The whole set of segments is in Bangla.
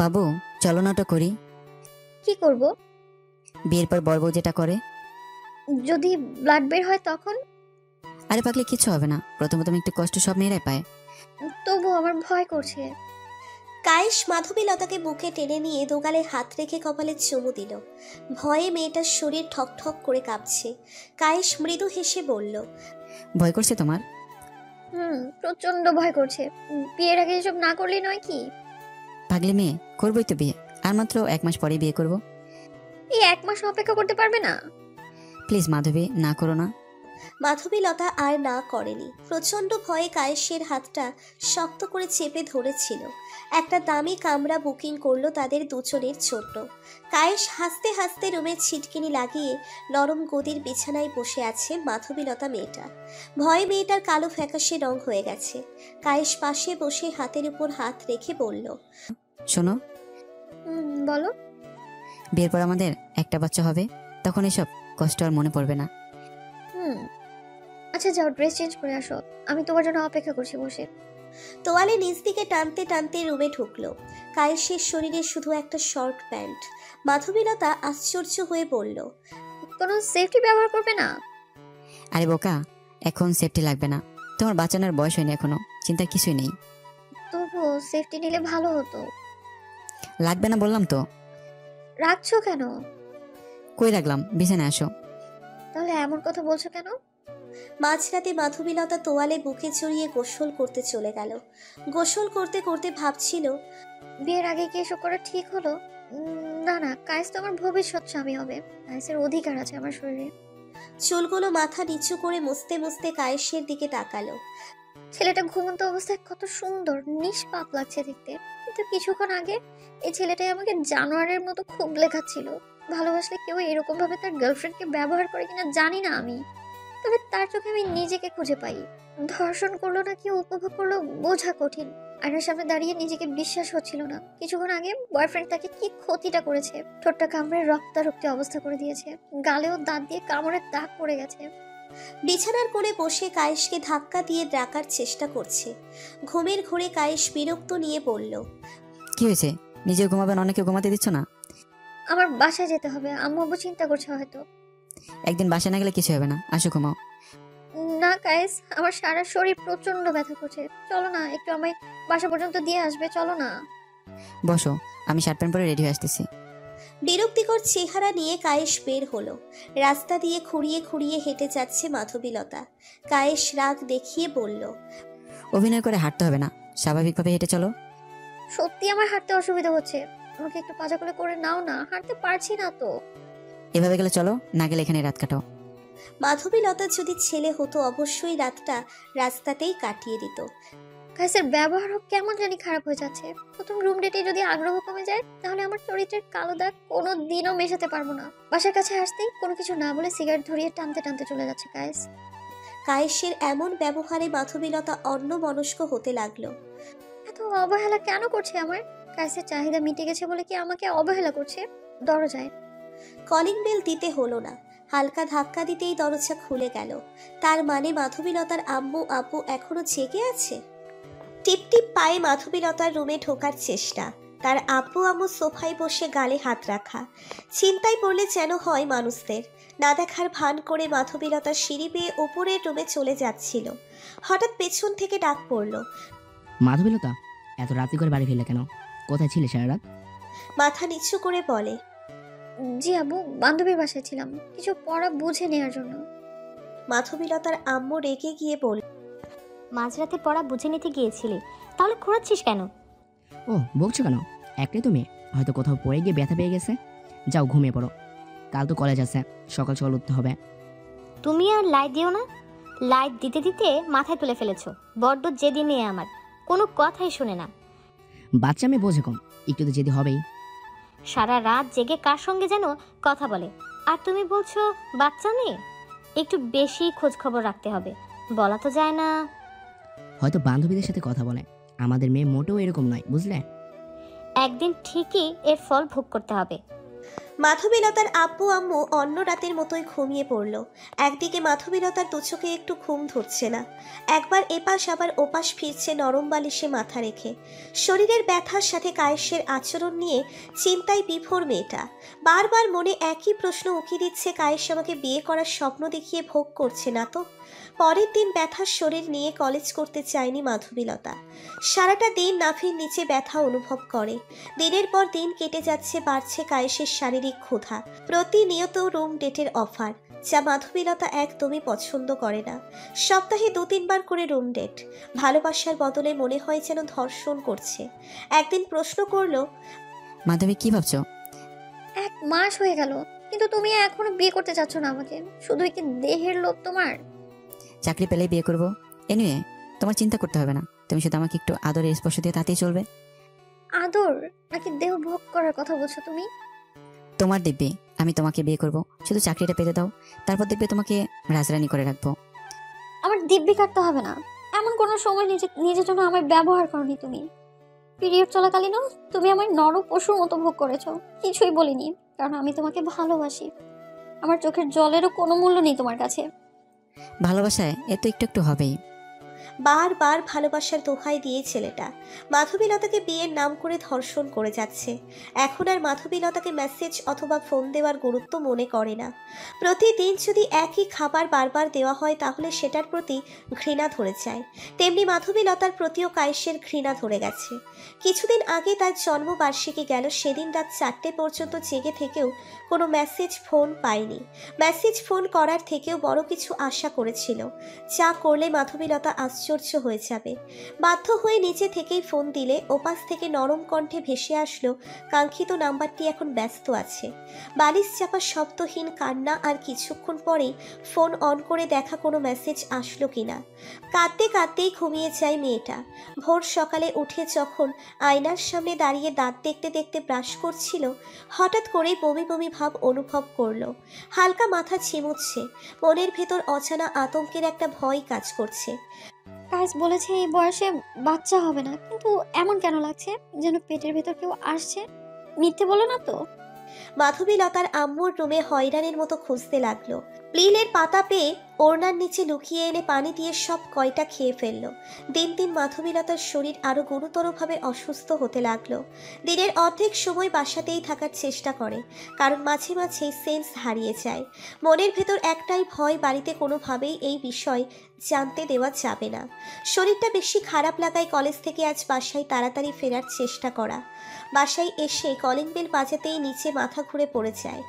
বাবু চলো না ওটা করি। কি করব? বিয়ের পর বড় বউ যেটা করে। যদি ব্লাড বের হয় তখন? আরে পাগলি, কিছু হবে না। প্রথম প্রথম একটু কষ্ট সব মেয়েরাই পায়। তবু আমার ভয় করছে। কায়েশ মাধবীলতাকে বুকে টেনে নিয়ে দোগালে হাত রেখে কপালে চুমু দিল। ভয়ে মেয়েটার শরীর ঠকঠক করে কাঁপছে। কায়েশ মৃদু হেসে বলল, ভয় করছে তোমার? প্রচন্ড ভয় করছে। বিয়ের আগে এসব না করলেই নয় কি? পাগলি মেয়ে, করবোই তো বিয়ে। আর মাত্র 1 মাস পরেই বিয়ে করব। এই 1 মাস অপেক্ষা করতে পারবে না? প্লিজ মাধবী, না করো না। মাধবীলতা আর না করেনি। প্রচণ্ড ভয়ে কায়েশের হাতটা শক্ত করে চেপে ধরেছিল। একটা দামি কামরা বুকিং করলো তাদের দুজনের জন্য। কায়েশ হাসতে হাসতে রুমের ছিটকিনি লাগিয়ে নরম গদির বিছানায় বসে আছে মাধবীলতা মেয়েটা। ভয়ে মেয়েটার কালো ফ্যাকাশে রং হয়ে গেছে। কায়েশ পাশে বসে হাতের উপর হাত রেখে বলল, শোনো, বলো। বিয়ের পর আমাদের একটা বাচ্চা হবে, তখন এসব কষ্ট আর মনে পড়বে না। আচ্ছা যাও, ড্রেস চেঞ্জ করে আসো, আমি তোমার জন্য অপেক্ষা করছি বসে। তোয়ালে নিচ দিকে টানতে টানতে রুমে ঢুকলো। কায়েশের শরীরে শুধু একটা শর্ট প্যান্ট। মাধবীলতা আশ্চর্য হয়ে বলল, কোনো সেফটি ব্যবহার করবে না? আরে বোকা, এখন সেফটি লাগবে না। তোমার বাঁচানোর বয়স হয়নি এখনো, চিন্তার কিছুই নেই। তবু সেফটি নিলে ভালো হতো। লাগবে না বললাম তো। রাখছো কেন? কই রাখলাম? বিছানায় আসো। তাহলে এমন কথা বলছো কেন? মাঝরাতে মাধবীলতা তোয়ালে বুকে জড়িয়ে গোসল করতে চলে গেল। গোসল করতে করতে ভাবছিল, বিয়ের আগে কি এসব করা ঠিক হলো? না না, কায়েস তো আমার ভবিষ্যৎ স্বামী হবে। কায়েসের অধিকার আছে আমার শরীরে। চুলগুলো মাথা নিচু করে মুছতে মুছতে কায়েশের দিকে তাকালো। ছেলেটা ঘুমন্ত অবস্থায় কত সুন্দর নিষ্পাপ লাগছে দেখতে, কিন্তু কিছুক্ষণ আগে এই ছেলেটাই আমাকে জানোয়ারের মতো খুব লেখাচ্ছিল। ভালোবাসলে কেউ এরকম ভাবে তার গার্লফ্রেন্ডকে ব্যবহার করে কিনা জানি না আমি, তবে তার চোখে আমি নিজেকে খুঁজে পাই। ধর্ষণ করলো না কি উপভোগ করলো বোঝা কঠিন। আয়নার সামনে দাঁড়িয়ে নিজেকে বিশ্বাস হচ্ছিল না। কিছুক্ষণ আগে বয়ফ্রেন্ড তাকে কি ক্ষতিটা করেছে। ঠোঁটটা কামড়ে রক্তারক্তি অবস্থা করে দিয়েছে, গালেও দাঁত দিয়ে কামড়ের দাগ পড়ে গেছে। বিছানার কোণে বসে কায়েশকে ধাক্কা দিয়ে ডাকার চেষ্টা করছে। ঘুমের ঘোরে কায়েশ বিরক্ত নিয়ে বলল, কি হয়েছে? নিজে ঘুমাবেন, অনেকে ঘুমাতে দিচ্ছ না? আমার বাসায় যেতে হবে, আম্মু আব্বু চিন্তা করছে হয়তো। একদিন বাসায় না গেলে কিছু হবে না, আসো ঘুমাও। না কায়েস, আমার সারা শরীর প্রচন্ড ব্যথা করছে। চলো না, একটু আমায় বাসা পর্যন্ত দিয়ে আসবে, চলো না। বসো, আমি শার্ট প্যান্ট পরে রেডি হয়ে আসতেছি। বিরক্তিকর চেহারা নিয়ে কায়েশ বের হলো। রাস্তা দিয়ে খুঁড়িয়ে খুঁড়িয়ে হেঁটে যাচ্ছে মাধবীলতা। কায়েশ রাগ দেখিয়ে বলল, অভিনয় করে হাঁটতে হবে না, স্বাভাবিকভাবে হেঁটে চলো। সত্যি আমার হাঁটতে অসুবিধা হচ্ছে, আমাকে একটু পাজা করে করে নাও না, হাঁটতে পারছি না তো। এভাবে গেলে চলো, না গেলে এখানে রাত কাটাও। মাধবীলতা যদি ছেলে হতো অবশ্যই রাতটা রাস্তাতেই কাটিয়ে দিত। কায়েসের ব্যবহারও কেমন জানি খারাপ হয়ে যাচ্ছে। প্রথম রুম ডেটে যদি আগ্রহ কমে যায়, তাহলে আমার চরিত্রের কালো দাগ কোনো দিনও মেশাতে পারবো না। বাসার কাছে আসতেই কোনো কিছু না বলে সিগারেট ধরিয়ে টানতে টানতে চলে যাচ্ছে কায়েস। কায়েশের এমন ব্যবহারে মাধবীলতা অন্যমনস্ক হতে লাগলো। এত অবহেলা কেন করছে আমার? কায়েসের চাহিদা মিটে গেছে বলে কি আমাকে অবহেলা করছে? দরজায় কলিং বেল দিতে হলো না, হালকা ধাক্কা দিতেই দরজা খুলে গেল। তার মানে মাধবীলতার আম্মু আব্বু এখনো জেগে আছে। টিপ টিপ পায়ে মাধবীলতার রুমে ঢোকার চেষ্টা। তার আব্বু আম্মু সোফায় বসে গালে হাত রাখা। চিন্তায় পড়লে যেন হয় মানুষদের। না দেখার ভান করে মাধবীলতা সিঁড়ি বেয়ে ওপরের রুমে চলে যাচ্ছিল। হঠাৎ পেছন থেকে ডাক পড়ল, মাধবীলতা, এত রাত্রি করে বাড়ি ফিরলে কেন? কোথায় ছিলে সারা রাত? মাথা নিচু করে বলে, জি আব্বু, বান্ধবীর বাসায় ছিলাম কিছু পড়া বুঝে নেওয়ার জন্য। মাধবীলতার আম্মু রেগে গিয়ে বলল, মাঝরাতে পড়া বুঝে নিতে গিয়েছিলি, তাহলে খোঁড়াচ্ছিস কেন? ও বকছো কেন? একটাই তো মেয়ে, হয়তো কোথাও পড়ে গিয়ে ব্যথা পেয়ে গেছে। যাও ঘুমিয়ে পড়ো, কাল তো কলেজ আছে, সকাল সকাল উঠতে হবে। তুমি আর লাইট দিও না। লাইট দিতে দিতে মাথায় তুলে ফেলেছো। বড্ড জেদি মেয়ে আমার, কোনো কথাই শোনে না। বাচ্চা মেয়ে বোঝে কম, একটু তো জেদি হবেই। সারা রাত জেগে কার সঙ্গে যেন কথা বলে, আর তুমি বলছো বাচ্চা মেয়ে। একটু বেশি খোঁজ খবর রাখতে হবে, বলা তো যায় না। হয়তো বান্ধবীদের সাথে কথা বলে, আমাদের মেয়ে মোটেও এরকম নয়, বুঝলে? একদিন ঠিকই এর ফল ভোগ করতে হবে। মাধবীলতার আব্বু আম্মু অন্য রাতের মতোই ঘুমিয়ে পড়ল। একদিকে মাধবীলতার দুচোখে একটু ঘুম ধরছে না, একবার এপাশ আবার ওপাশ ফিরছে নরম বালিশে মাথা রেখে। শরীরের ব্যথার সাথে কায়েসের আচরণ নিয়ে চিন্তায় বিভোর মেয়েটা। বারবার মনে একই প্রশ্ন উকি দিচ্ছে, কায়েস আমাকে বিয়ে করার স্বপ্ন দেখিয়ে ভোগ করছে না তো? পরের দিন ব্যথার শরীর নিয়ে কলেজ করতে চায়নি মাধবীলতা। সারাটা দিন নাভির নিচে ব্যথা অনুভব করে। দিনের পর দিন কেটে যাচ্ছে, বাড়ছে কায়েসের শারীরিক ক্ষুধা। প্রতিনিয়ত রুম ডেটের অফার, যা মাধবীলতা একদমই পছন্দ করে না। সপ্তাহে 2-3 বার করে রুম ডেট। ভালোবাসার বদলে মনে হয় যেন ধর্ষণ করছে। একদিন প্রশ্ন করলো, মাধবী কি ভাবছো? 1 মাস হয়ে গেল, কিন্তু তুমি এখনো বিয়ে করতে চাচ্ছ না আমাকে। শুধুই কি দেহের লোভ তোমার? চাকরি পেলেই বিয়ে করবো। এনিওয়ে, তোমার চিন্তা করতে হবে না, তুমি শুধু আমাকে একটু আদরের স্পর্শ দিয়ে তাতেই চলবে। আদর নাকি দেহ ভোগ করার কথা বলছো তুমি? তোমার দিব্যি আমি তোমাকে বিয়ে করব, শুধু চাকরিটা পেতে দাও, তারপর দেখবে তোমাকে রাজরানী করে রাখবো। আমার দিব্যি কাটতে হবে না। এমন কোনো সময় নিজের জন্য আমার ব্যবহার করনি তুমি। পিরিয়ড চলাকালীনও তুমি আমার নর পশুর মতো ভোগ করেছো, কিছুই বলিনি, কারণ আমি তোমাকে ভালোবাসি। আমার চোখের জলেরও কোনো মূল্য নেই তোমার কাছে। ভালোবাসায় এ তো একটু একটু হবেই। বারবার ভালোবাসার দোহাই দিয়ে ছেলেটা মাধবীলতাকে বিয়ের নাম করে ধর্ষণ করে যাচ্ছে। এখন আর মাধবীলতাকে মেসেজ অথবা ফোন দেওয়ার গুরুত্ব মনে করে না। প্রতিদিন যদি একই খাবার বারবার দেওয়া হয় তাহলে সেটার প্রতি ঘৃণা ধরে যায়। তেমনি মাধবীলতার প্রতিও কায়েসের ঘৃণা ধরে গেছে। কিছুদিন আগে তার জন্মবার্ষিকী গেল, সেদিন রাত 4টে পর্যন্ত জেগে থেকেও কোনো মেসেজ ফোন পায়নি। মেসেজ ফোন করার থেকেও বড় কিছু আশা করেছিল, যা করলে মাধবীলতা আশ্চর্য হয়ে যাবে। বাধ্য হয়ে নিচে থেকেই ফোন দিলে ওপাশ থেকে নরম কণ্ঠে ভেসে আসলো, কাঙ্ক্ষিত নাম্বারটি এখন ব্যস্ত আছে। বালিশ চাপা শব্দহীন কান্না, আর কিছুক্ষণ পরেই ফোন অন করে দেখা কোনো মেসেজ আসলো কিনা। কাঁদতে কাঁদতেই ঘুমিয়ে যায় মেয়েটা। ভোর সকালে উঠে যখন আয়নার সামনে দাঁড়িয়ে দাঁত দেখতে দেখতে ব্রাশ করছিল, হঠাৎ করেই বমি বমি ভাব অনুভব করলো। হালকা মাথা ঝিমুচ্ছে, মনের ভেতর অজানা আতঙ্কের একটা ভয় কাজ করছে। কাজ বলেছে এই বয়সে বাচ্চা হবে না, কিন্তু এমন কেন লাগছে যেন পেটের ভেতর কেউ আসছে? মিথ্যে বলো না তো? মাধবীলতার আম্মুর রুমে হয়রানের মতো খুঁজতে লাগলো। প্লিলের পাতা পেয়ে ওড়নার নিচে লুকিয়ে এনে পানি দিয়ে সব কয়টা খেয়ে ফেললো। দিন দিন মাধবীলতার শরীর আরো গুরুতরভাবে অসুস্থ হতে লাগলো। দিনের অর্ধেক সময় বাসাতেই থাকার চেষ্টা করে, কারণ মাঝে মাঝেই সেন্স হারিয়ে যায়। মনের ভেতর একটাই ভয়, বাড়িতে কোনোভাবেই এই বিষয় জানতে দেওয়া যাবে না। শরীরটা বেশি খারাপ লাগায় কলেজ থেকে আজ বাসায় তাড়াতাড়ি ফেরার চেষ্টা করা। বাসায় এসে কলিং বেল বাজাতেই নিচে মাথা ঘুরে পড়ে যায়।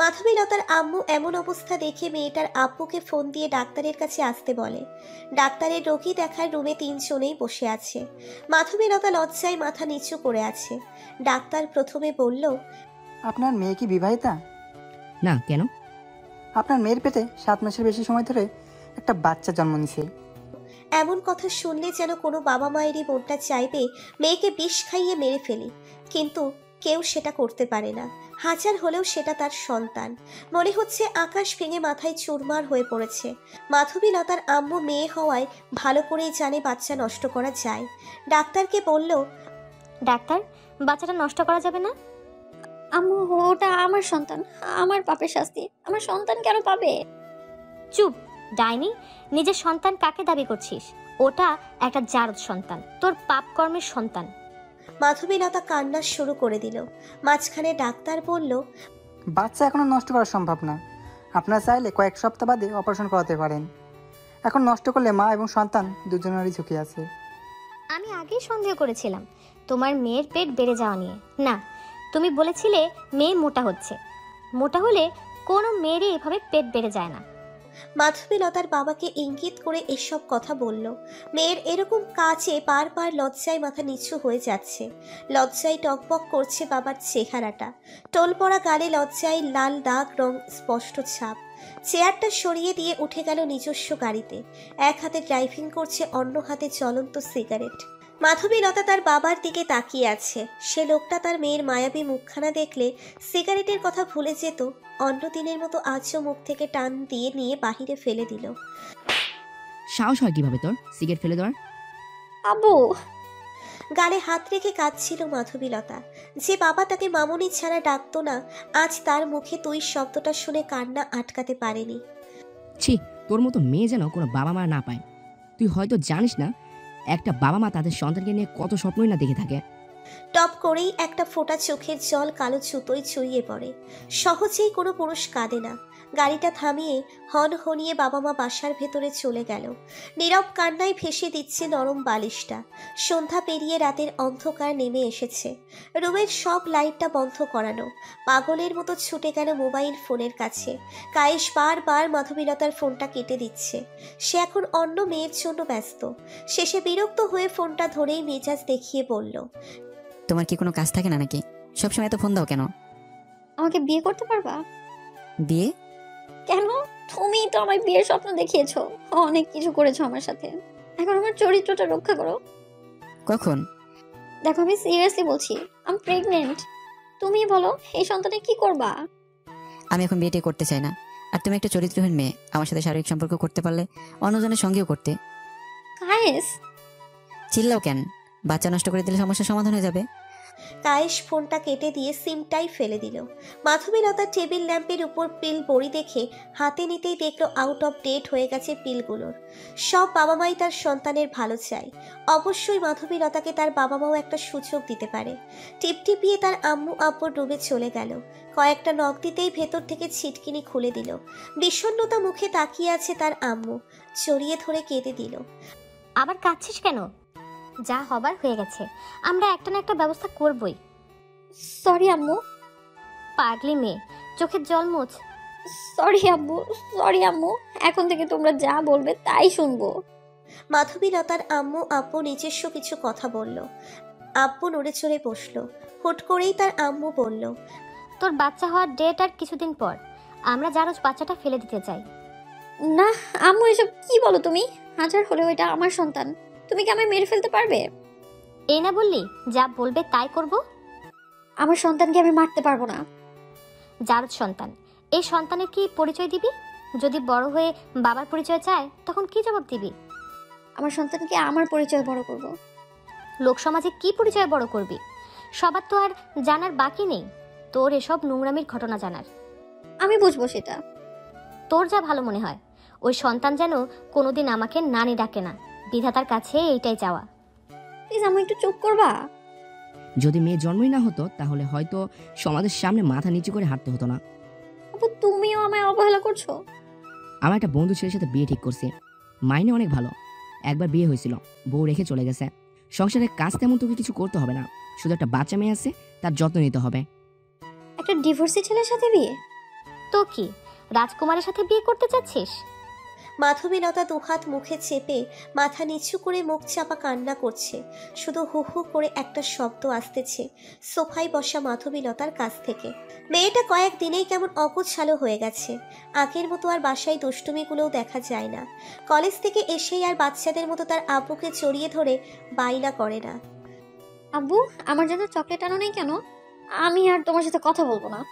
মাধবীলতার আম্মু এমন অবস্থা দেখে মেয়েটার আব্বুকে ফোন দিয়ে ডাক্তারের কাছে আসতে বলে। ডাক্তারের রোগী দেখার রুমে 3 জনেই বসে আছে। মাধবীলতা লজ্জায় মাথা নিচু করে আছে। ডাক্তার প্রথমে বলল, আপনার মেয়ে কি বিবাহিতা? না, কেন? আপনার মেয়ের পেটে 7 মাসের বেশি সময় ধরে একটা বাচ্চা জন্ম নিছে। এমন কথা শুনলে যেন কোনো বাবা মায়েরই মনটা চাইবে মেয়েকে বিষ খাইয়ে মেরে ফেলি, কিন্তু কেউ সেটা করতে পারে না। হাজার হলেও সেটা তার সন্তান। মনে হচ্ছে আকাশ ভেঙে মাথায় চুরমার হয়ে পড়েছে। মাধবীলতার আম্মু মেয়ে হওয়ায় ভালো করেই জানে বাচ্চা নষ্ট করা যায়। ডাক্তারকে বলল, ডাক্তার, বাচ্চাটা নষ্ট করা যাবে না? আম্মু, ওটা আমার সন্তান, আমার পাপের শাস্তি। আমার সন্তান কেন পাবে? চুপ ডাইনি, নিজের সন্তান কাকে দাবি করছিস? ওটা একটা জারদ সন্তান, তোর পাপ কর্মের সন্তান। মাধবীলতা কান্না শুরু করে দিল। মাঝখানে ডাক্তার বলল, বাচ্চা এখনো নষ্ট করা সম্ভব না। আপনারা চাইলে কয়েক সপ্তাহ বাদে অপারেশন করাতে পারেন। এখন নষ্ট করলে মা এবং সন্তান দুজনেরই ঝুঁকি আছে। আমি আগেই সন্দেহ করেছিলাম তোমার মেয়ের পেট বেড়ে যাওয়া নিয়ে। না, তুমি বলেছিলে মেয়ে মোটা হচ্ছে। মোটা হলে কোনো মেয়েরই এভাবে পেট বেড়ে যায় না। মাধবীলতার বাবাকে ইঙ্গিত করে এসব কথা বলল। মেয়ের এরকম কাজে বারবার লজ্জায় মাথা নিচু হয়ে যাচ্ছে। লজ্জায় টকবক করছে বাবার চেহারাটা। টোল পড়া গালে লজ্জায় লাল দাগ, রং স্পষ্ট ছাপ। চেয়ারটা সরিয়ে দিয়ে উঠে গেল নিজস্ব গাড়িতে। এক হাতে ড্রাইভিং করছে, অন্য হাতে জ্বলন্ত সিগারেট। মাধবীলতা তার বাবার দিকে তাকিয়ে আছে। সে লোকটা তার মেয়ের মায়াবী মুখখানা দেখলে সিগারেটের কথা ভুলে যেত। অন্য দিনের মতো আজও মুখ থেকে টান দিয়ে নিয়ে বাহিরে ফেলে দিল। সাহস হয় কিভাবে তোর সিগারেট ফেলে দেওয়ার? আব্বু! গালে হাত রেখে কাঁদছিল মাধবীলতা। যে বাবা তাকে মামনি ছাড়া ডাকতো না, আজ তার মুখে তুই শব্দটা শুনে কান্না আটকাতে পারেনি। ছি, তোর মতো মেয়ে যেন কোনো বাবা মা না পায়। তুই হয়তো জানিস না, একটা বাবা মা তাদের সন্তানকে নিয়ে কত স্বপ্নই না দেখে থাকে। টপ করেই একটা ফোঁটা চোখের জল কালো ছুতোয় ছড়িয়ে পড়ে। সহজেই কোনো পুরুষ কাঁদে না। গাড়িটা থামিয়ে হন হনিয়ে বাবা মা বাসার ভেতরে চলে গেল। নীরব কান্নায় ভেসে দিচ্ছে নরম বালিশটা। সন্ধ্যা পেরিয়ে রাতের অন্ধকার নেমে এসেছে। রুমের সব লাইটটা বন্ধ করানো। পাগলের মতো ছুটে গেল মোবাইল ফোনের কাছে। কায়েশ বারবার মাধবীলতার ফোনটা কেটে দিচ্ছে। সে এখন অন্য মেয়ের জন্য ব্যস্ত। শেষে বিরক্ত হয়ে ফোনটা ধরেই মেজাজ দেখিয়ে বলল, তোমার কি কোনো কাজ থাকে না নাকি? সবসময় এত ফোন দাও কেন? আমাকে বিয়ে করতে পারবা? বিয়ে? কেন? তুমি তো আমার বিয়ের স্বপ্ন দেখিয়েছো, অনেক কিছু করেছো আমার সাথে। এখন আমার চরিত্রটা রক্ষা করো। কখন? দেখো, আমি সিরিয়াসলি বলছি, আমি প্রেগনেন্ট। তুমি বলো, এই সন্তানে কি করবা? আমি এখন বিয়েটি করতে চাই না। আর তুমি একটা চরিত্রহীন মেয়ে, আমার সাথে শারীরিক সম্পর্ক করতে পারলে অন্যজনের সঙ্গেও করতে। কায়েস, চিল্লাও কেন? বাচ্চা নষ্ট করে দিলে সমস্যার সমাধান হয়ে যাবে। কায়েশ ফোনটা কেটে দিয়ে সিমটাই ফেলে দিল। মাধবীলতা টেবিল ল্যাম্পের উপর পিল বড়ি দেখে হাতে নিতেই দেখলো আউট অফ ডেট হয়ে গেছে পিলগুলোর। সব বাবা মাই তার সন্তানের ভালো চায়। অবশ্যই মাধবীলতাকে তার বাবা মাও একটা সুযোগ দিতে পারে। টিপটিপিয়ে তার আম্মু আব্বুর রুমে চলে গেল। কয়েকটা নখ দিতেই ভেতর থেকে ছিটকিনি খুলে দিল। বিষণ্ণতা মুখে তাকিয়ে আছে তার আম্মু। জড়িয়ে ধরে কেঁদে দিল। আবার কাঁদছিস কেন? যা হবার হয়ে গেছে, আমরা একটা না একটা ব্যবস্থা করবই। সরি আম্মু। পাগলি মেয়ে, চোখের জল মুছ। সরি আম্মু, সরি আম্মু। এখন থেকে তোমরা যা বলবে তাই শুনবো। মাধবীলতার আম্মু আব্বু নিজস্ব কিছু কথা বলল। আব্বু নড়ে চড়ে বসলো। হুট করেই তার আম্মু বলল, তোর বাচ্চা হওয়ার ডেট আর কিছুদিন পর। আমরা জারজ বাচ্চাটা ফেলে দিতে চাই। না আম্মু, এসব কি বলো তুমি? হাজার হলেও এটা আমার সন্তান। তুমি কি আমায় মেরে ফেলতে পারবে? এই না বললি, যা বলবে তাই করব। আমার সন্তানকে আমি মারতে পারবো না। জারজ সন্তান, এই সন্তানের কি পরিচয় দিবি? যদি বড় হয়ে বাবার পরিচয় চায়, তখন কি জবাব দিবি? আমার সন্তানকে আমার পরিচয় বড় করব। লোক সমাজে কি পরিচয় বড় করবি? সবার তো আর জানার বাকি নেই তোর এসব নোংরামির ঘটনা জানার। আমি বুঝবো সেটা। তোর যা ভালো মনে হয়। ওই সন্তান যেন কোনোদিন আমাকে নানি ডাকে না, বিধাতার কাছে এইটাই চাওয়া। প্লিজ আম্মু, একটু চুপ করবা? যদি মেয়ে জন্মই না হতো, তাহলে হয়তো সমাজের সামনে মাথা নিচু করে হাঁটতে হতো না। আপু, তুমিও আমায় অবহেলা করছো। আমার একটা বন্ধু ছেলের সাথে বিয়ে ঠিক করছি। মাইনে অনেক ভালো। একবার বিয়ে হয়েছিল, বউ রেখে চলে গেছে। সংসারের কাজ তেমন তোকে কিছু করতে হবে না, শুধু একটা বাচ্চা মেয়ে আছে, তার যত্ন নিতে হবে। একটা ডিভোর্সি ছেলের সাথে বিয়ে? তো কি রাজকুমারের সাথে বিয়ে করতে চাচ্ছিস? মাধবীলতা দুহাত মুখে চেপে মাথা নিচু করে মুখ চাপা কান্না করছে। শুধু হু হু করে একটা শব্দ আসতেছে সোফায় বসা মাধবীলতার কাছ থেকে। মেয়েটা কয়েকদিনেই কেমন অগোছালো হয়ে গেছে। আগের মতো আর বাসায় দুষ্টুমিগুলোও দেখা যায় না। কলেজ থেকে এসেই আর বাচ্চাদের মতো তার আব্বুকে জড়িয়ে ধরে বাইনা করে না। আব্বু, আমার জন্য চকলেট আনো নাই কেন? আমি আর তোমার সাথে কথা বলবো না।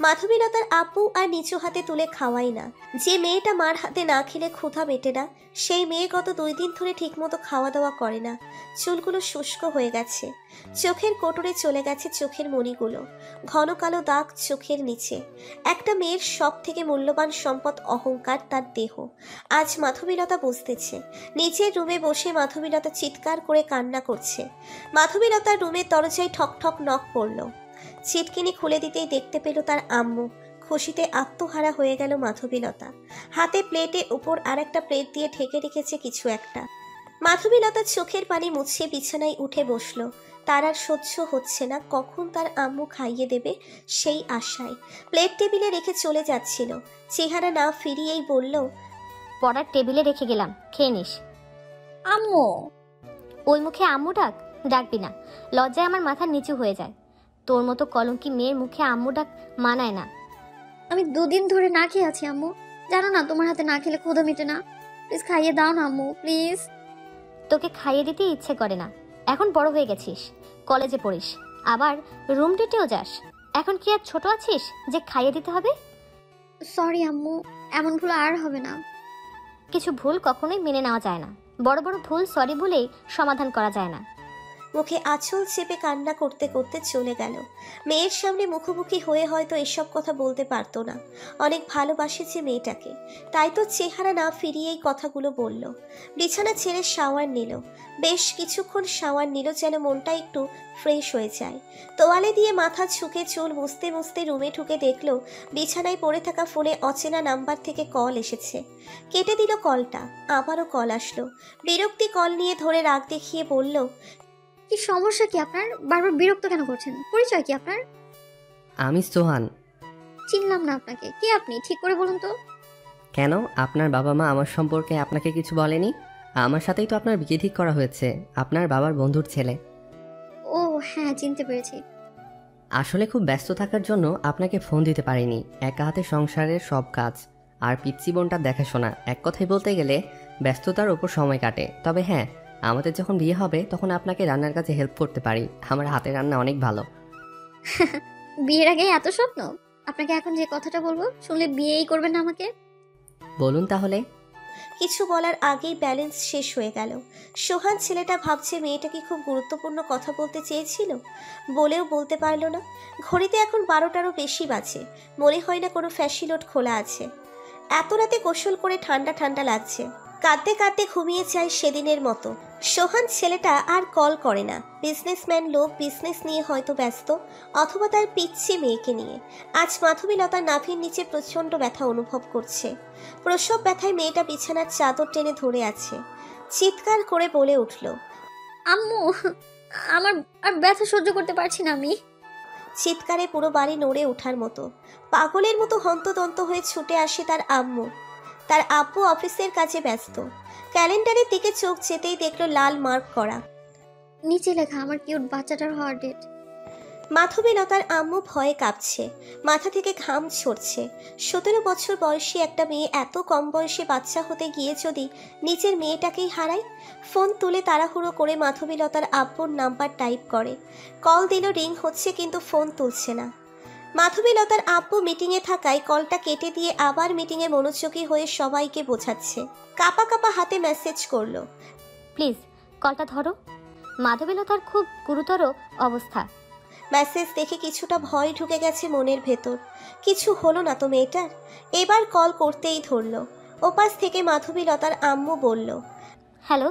মাধবীলতার আব্বু আর নিচু হাতে তুলে খাওয়াই না। যে মেয়েটা মার হাতে না খেলে ক্ষুধা মেটে না, সেই মেয়ে গত 2 দিন ধরে ঠিকমতো খাওয়া দাওয়া করে না। চুলগুলো শুষ্ক হয়ে গেছে। চোখের কোটরে চলে গেছে চোখের মণিগুলো। ঘন কালো দাগ চোখের নিচে। একটা মেয়ের সব থেকে মূল্যবান সম্পদ অহংকার, তার দেহ। আজ মাধবীলতা বুঝতেছে। নিচের রুমে বসে মাধবীলতা চিৎকার করে কান্না করছে। মাধবীলতার রুমের দরজায় ঠক ঠক নক পড়ল। ছিটকিনি খুলে দিতেই দেখতে পেল তার আম্মু। খুশিতে আত্মহারা হয়ে গেল মাধবীলতা। হাতে প্লেটে উপর আর একটা প্লেট দিয়ে ঢেকে রেখেছে কিছু একটা। মাধবীলতার চোখের পানি মুছে বিছানায় উঠে বসলো। তার আর সহ্য হচ্ছে না কখন তার আম্মু খাইয়ে দেবে, সেই আশায় প্লেট টেবিলে রেখে চলে যাচ্ছিল। চেহারা না ফিরিয়েই বলল, পড়ার টেবিলে রেখে গেলাম, খেয়ে নিস। আম্মু। ওই মুখে আম্মু ডাক? ডাকবি না, লজ্জায় আমার মাথা নিচু হয়ে যায়। তোর মতো কলঙ্কি মেয়ের মুখে আম্মু ডাক মানায় না। আমি 2 দিন ধরে না খেয়ে আছি আম্মু। জানো না তোমার হাতে না খেলে ক্ষুধা মিটে না। প্লিজ খাইয়ে দাও না আম্মু, প্লিজ। তোকে খাইয়ে দিতে ইচ্ছে করে না। এখন বড় হয়ে গেছিস, কলেজে পড়িস, আবার রুম ডেটেও যাস। এখন কি আর ছোট আছিস যে খাইয়ে দিতে হবে? সরি আম্মু, এমন ভুল আর হবে না। কিছু ভুল কখনোই মেনে নেওয়া যায় না। বড় বড় ভুল সরি বলেই সমাধান করা যায় না। মুখে আঁচল চেপে কান্না করতে করতে চলে গেল। মেয়ের সামনে মুখোমুখি হয়ে হয়তো এসব কথা বলতে পারতো না, অনেক ভালোবাসে যে মেয়েটাকে, তাই তো চেহারা না ফিরিয়েই কথাগুলো বলল। বিছানা ছেড়ে শাওয়ার নিল, বেশ কিছুক্ষণ শাওয়ার নিল যেন মনটা একটু ফ্রেশ হয়ে যায়। তোয়ালে দিয়ে মাথা ঝুঁকে চুল মুছতে মুছতে রুমে ঢুকে দেখলো বিছানায় পড়ে থাকা ফোনে অচেনা নাম্বার থেকে কল এসেছে। কেটে দিল কলটা, আবারও কল আসলো। বিরক্তি কল নিয়ে ধরে রাগ দেখিয়ে বলল, কি সমস্যা কি আপনার? বারবার বিরক্ত কেন করছেন? পরিচয় কি আপনার? আমি সোহান। চিনলাম না আপনাকে, কে আপনি ঠিক করে বলুন তো। কেন, আপনার বাবা মা আমার সম্পর্কে আপনাকে কিছু বলেনি? আমার সাথেই তো আপনার বিয়ে ঠিক করা হয়েছে, আপনার বাবার বন্ধুর ছেলে। ও হ্যাঁ, চিনতে পেরেছি। আসলে খুব ব্যস্ত থাকার জন্য আপনাকে ফোন দিতে পারিনি। একা হাতে সংসারের সব কাজ আর পিচ্চি বোনটার দেখাশোনা, এক কথায় বলতে গেলে ব্যস্ততার ওপর সময় কাটে। তবে হ্যাঁ, আমাদের যখন বিয়ে হবে তখন আপনাকে রান্নার কাজে হেল্প করতে পারি, আমার হাতের রান্না অনেক ভালো। বিয়ের আগে এত স্বপ্ন? আপনাকে এখন যে কথাটা বলবো শুনলে বিয়েই করবেন না আমাকে? বলুন তাহলে। কিছু বলার আগেই ব্যালেন্স শেষ হয়ে গেল। সোহান ছেলেটা ভাবছে মেয়েটা কি খুব গুরুত্বপূর্ণ কথা বলতে চেয়েছিল, বলেও বলতে পারল না। ঘড়িতে এখন 12টারও বেশি বাজে, মনে হয় না কোনো ফ্যাশিলোড খোলা আছে। এত রাতে গোসল করে ঠান্ডা ঠান্ডা লাগছে, কাঁদতে কাঁদতে ঘুমিয়ে যায় সেদিনের মতো। সোহান ছেলেটা আর কল করে না। বিজনেসম্যান লোক, বিজনেস নিয়ে হয়তো ব্যস্ত, অথবা তার পিচ্ছি মেয়েকে নিয়ে। আজ মাধবীলতার নাভির নিচে প্রচণ্ড ব্যথা অনুভব করছে। প্রসব ব্যথায় মেয়েটা বিছানার চাদর টেনে ধরে আছে, চিৎকার করে বলে উঠল, আম্মু, আমার আর ব্যথা সহ্য করতে পারছি না আমি। চিৎকারে পুরো বাড়ি নড়ে ওঠার মতো। পাগলের মতো হন্তদন্ত হয়ে ছুটে আসে তার আম্মু। তার আব্বু অফিসের কাজে ব্যস্ত। ক্যালেন্ডারের দিকে চোখ যেতেই দেখলো লাল মার্ক করা, নিচে লেখা আমার কিউট বাচ্চাটার হওয়ার ডেট। মাধবীলতার আম্মু ভয়ে কাঁপছে, মাথা থেকে ঘাম ঝরছে। 17 বছর বয়সী একটা মেয়ে এত কম বয়সে বাচ্চা হতে গিয়ে যদি নিজের মেয়েটাকেই হারায়। ফোন তুলে তাড়াহুড়ো করে মাধবীলতার আব্বুর নাম্বার টাইপ করে। কল দিল, রিং হচ্ছে কিন্তু ফোন তুলছে না। মাধবীলতার আব্বু মিটিংয়ে থাকায় কলটা কেটে দিয়ে আবার মিটিংয়ে মনোযোগী হয়ে সবাইকে বোঝাচ্ছে। কাপা কাপা হাতে মেসেজ করলো, প্লিজ কলটা ধরো, মাধবীলতার খুব গুরুতর অবস্থা। মেসেজ দেখে কিছুটা ভয় ঢুকে গেছে মনের ভেতর। কিছু হলো না তো মেয়েটার? এবার কল করতেই ধরলো। ওপাশ থেকে মাধবীলতার আম্মু বলল, হ্যালো।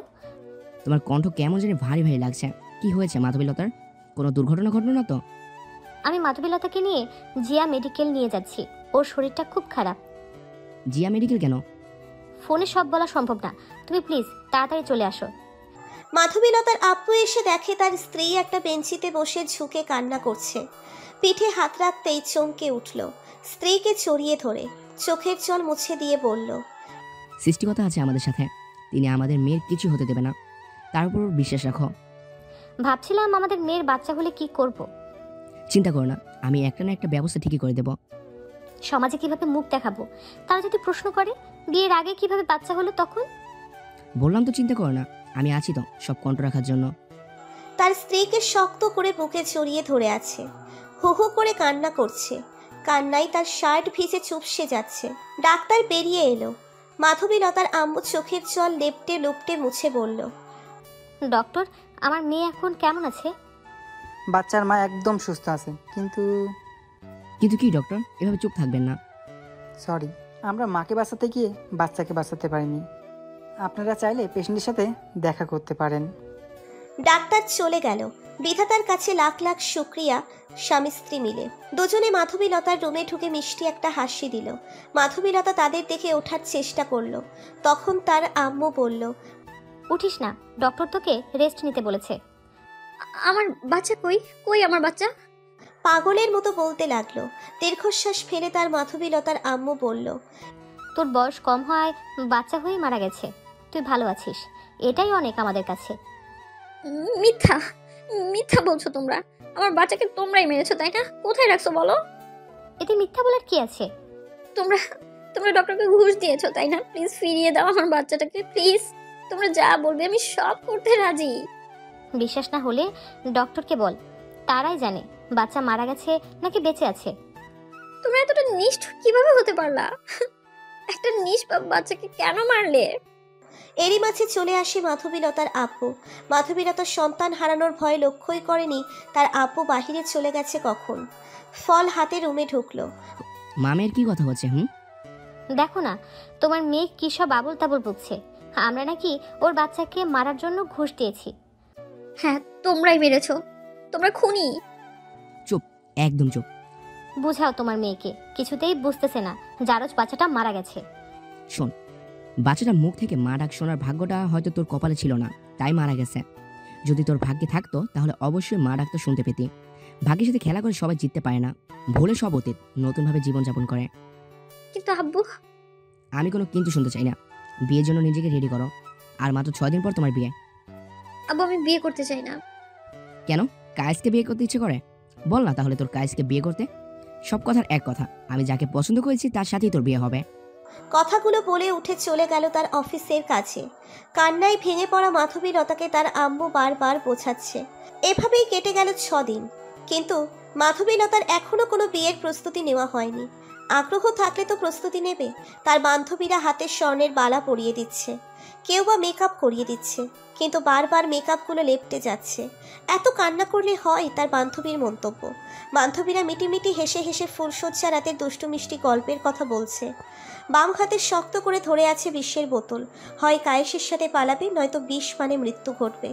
তোমার কণ্ঠ কেমন জানি ভারী ভারী লাগছে, কি হয়েছে মাধবীলতার? কোনো দুর্ঘটনা ঘটলো না তো? আমি মাধবীলতাকে নিয়ে জিয়া মেডিকেল নিয়ে যাচ্ছি, ওর শরীরটা খুব খারাপ। জিয়া মেডিকেল কেন? ফোনে সব বলা সম্ভব না, তুমি প্লিজ তাড়াতাড়ি চলে আসো। মাধবীলতার আব্বু এসে দেখে তার স্ত্রী একটা বেঞ্চিতে বসে ঝুঁকে কান্না করছে। পিঠে হাত রাখতেই চমকে উঠল, স্ত্রীকে জড়িয়ে ধরে চোখের জল মুছে দিয়ে বলল, সৃষ্টিকতা আছে আমাদের সাথে, তিনি আমাদের মেয়ের কিছু হতে দেবে না, তার উপর বিশ্বাস রাখো। ভাবছিলাম আমাদের মেয়ের বাচ্চা হলে কি করব। চিন্তা করো না, আমি একটা না একটা ব্যবস্থা ঠিকই করে দেব। সমাজে কিভাবে মুখ দেখাবো? তারা যদি প্রশ্ন করে বিয়ের আগে কিভাবে বাচ্চা হলো তখন? বললাম তো চিন্তা করো না, আমি আছি তো সব কন্ট্রোল রাখার জন্য। তার স্ত্রীকে শক্ত করে বুকে জড়িয়ে ধরে আছে, হু হু করে কান্না করছে। কান্নায় তার শার্ট ভিজে চুপসে যাচ্ছে। ডাক্তার বেরিয়ে এলো। মাধবীলতার আম্মু চোখের জল লেপটে লুপটে মুছে বলল, ডক্টর, আমার মেয়ে এখন কেমন আছে? বাচ্চার মা একদম সুস্থ আছে, কিন্তু কিন্তু কি ডক্টর, এভাবে চুপ থাকবেন না। সরি, আমরা মাকে বাঁচাতে গিয়ে বাচ্চাকে বাঁচাতে পারিনি। আপনারা চাইলে পেশেন্টের সাথে দেখা করতে পারেন। ডাক্তার চলে গেল। বিধাতার কাছে লাখ লাখ শুক্রিয়া। স্বামী স্ত্রী মিলে দুজনে মাধবীলতার রুমে ঢুকে মিষ্টি একটা হাসি দিল। মাধবীলতা তাদের দেখে ওঠার চেষ্টা করলো। তখন তার আম্মু বলল, উঠিস না, ডক্টর তোকে রেস্ট নিতে বলেছে। আমার বাচ্চা কই? কই আমার বাচ্চা? পাগলের মতো বলতে লাগলো। দীর্ঘশ্বাস ফেলে তার মাধবীলতার আম্মু বলল, তোর বয়স কম হওয়ায় বাচ্চা হয়ে মারা গেছে, তুই ভালো আছিস, এটাই অনেক আমাদের কাছে। মিথ্যা, মিথ্যা বলছো তোমরা। আমার বাচ্চাকে তোমরাই মেরেছো, তাই না? কোথায় রাখছো বলো? এতে মিথ্যা বলার কি আছে? তোমরা তোমরা ডক্টরকে ঘুষ দিয়েছো, তাই না? প্লিজ ফিরিয়ে দাও আমার বাচ্চাটাকে, প্লিজ। তোমরা যা বলবে আমি সব করতে রাজি। বিশ্বাস না হলে ডক্টরকে বল, তারাই জানে বাচ্চা মারা গেছে নাকি বেঁচে আছে। তোমরা এতটা নিষ্ঠুর কিভাবে হতে পারলা? একটা নিষ্পাপ বাচ্চাকে কেন মারলে? এরই মাঝে চলে আসে মাধবীলতার আব্বু। মাধবীলতার সন্তান হারানোর ভয়ে লক্ষ্যই করেনি তার আব্বু বাহিরে চলে গেছে কখন। ফল হাতে রুমে ঢুকলো। মামের কি কথা হচ্ছে? দেখো না, তোমার মেয়ে কি সব আবল তাবল বকছে। আমরা নাকি ওর বাচ্চাকে মারার জন্য ঘুষ দিয়েছি। হ্যাঁ, তোমরাই মেরেছো, তোমরা খুনি। চুপ, একদম চুপ। বুঝাও তোমার মেয়েকে, কিছুতেই বুঝতেছে না জারজ বাচ্চাটা মারা গেছে। শোন, বাচ্চাটার মুখ থেকে মা ডাক শোনার ভাগ্যটা হয়তো তোর কপালে ছিল না, তাই মারা গেছে। যদি তোর ভাগ্যে থাকতো তাহলে অবশ্যই মা ডাকটা শুনতে পেতি। ভাগ্যের সাথে খেলা করে সবাই জিততে পারে না, ভুলে সব অতীত, নতুনভাবে জীবনযাপন করে। কিন্তু আব্বু। আমি কোনো কিন্তু শুনতে চাই না। বিয়ের জন্য নিজেকে রেডি করো, আর মাত্র 6 দিন পর তোমার বিয়ে। আব্বু, আমি বিয়ে করতে চাই না। কেন? কায়েসকে বিয়ে করতে ইচ্ছে করে? বল না তাহলে তোর কায়েসকে বিয়ে করতে। সব কথার এক কথা, আমি যাকে পছন্দ করেছি তার সাথেই তোর বিয়ে হবে। কথাগুলো বলে উঠে চলে গেল তার অফিসের কাছে। কান্নায় ভেঙে পড়া মাধবীলতাকে তার আম্মু বারবার বোঝাচ্ছে। এভাবেই কেটে গেল 6 দিন, কিন্তু মাধবীলতার এখনো কোনো বিয়ের প্রস্তুতি নেওয়া হয়নি। আগ্রহ থাকলে তো প্রস্তুতি নেবে। তার বান্ধবীরা হাতে স্বর্ণের বালা পরিয়ে দিচ্ছে, কেউ বা মেকআপ করিয়ে দিচ্ছে, কিন্তু বারবার মেকআপগুলো লেপটে যাচ্ছে। এত কান্না করলে হয়? তার বান্ধবীর মন্তব্য। বান্ধবীরা মিটিমিটি হেসে হেসে ফুলশয্যা রাতের দুষ্টু মিষ্টি গল্পের কথা বলছে। বাম হাতে শক্ত করে ধরে আছে বিষের বোতল। হয় কায়েসের সাথে পালাবে, নয়তো বিষ মানে মৃত্যু ঘটবে।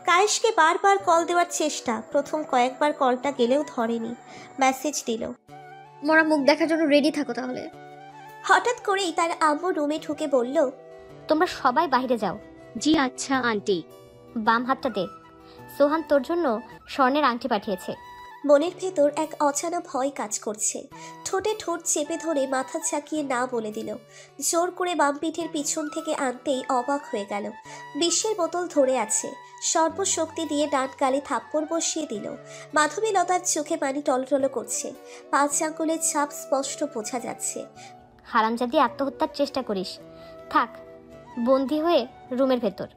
কায়েসকে বারবার কল দেওয়ার চেষ্টা, প্রথম কয়েকবার কলটা গেলেও ধরেনি। মেসেজ দিল, মরা মুখ দেখার জন্য রেডি থাকো তাহলে। হঠাৎ করেই তার আম্মু রুমে ঢুকে বলল, তোমরা সবাই বাইরে যাও। জি আচ্ছা আন্টি। বাম হাতটা দে। সোহান তোর জন্য স্বর্ণের আংটি পাঠিয়েছে। মনের ভেতর এক অজানা ভয় কাজ করছে। ঠোঁটে ঠোঁট চেপে ধরে মাথা ঝাঁকিয়ে না বলে দিল। জোর করে বাম পিঠের পিছন থেকে আনতেই অবাক হয়ে গেল। বিষের বোতল ধরে আছে। সর্বশক্তি দিয়ে ডান গালে থাপ্পড় বসিয়ে দিল। মাধবীলতার চোখে পানি টলটল করছে। 5 আঙ্গুলের ছাপ স্পষ্ট বোঝা যাচ্ছে। হারামজাদি, আত্মহত্যার চেষ্টা করিস? থাক বন্দি হয়ে রুমের ভেতর।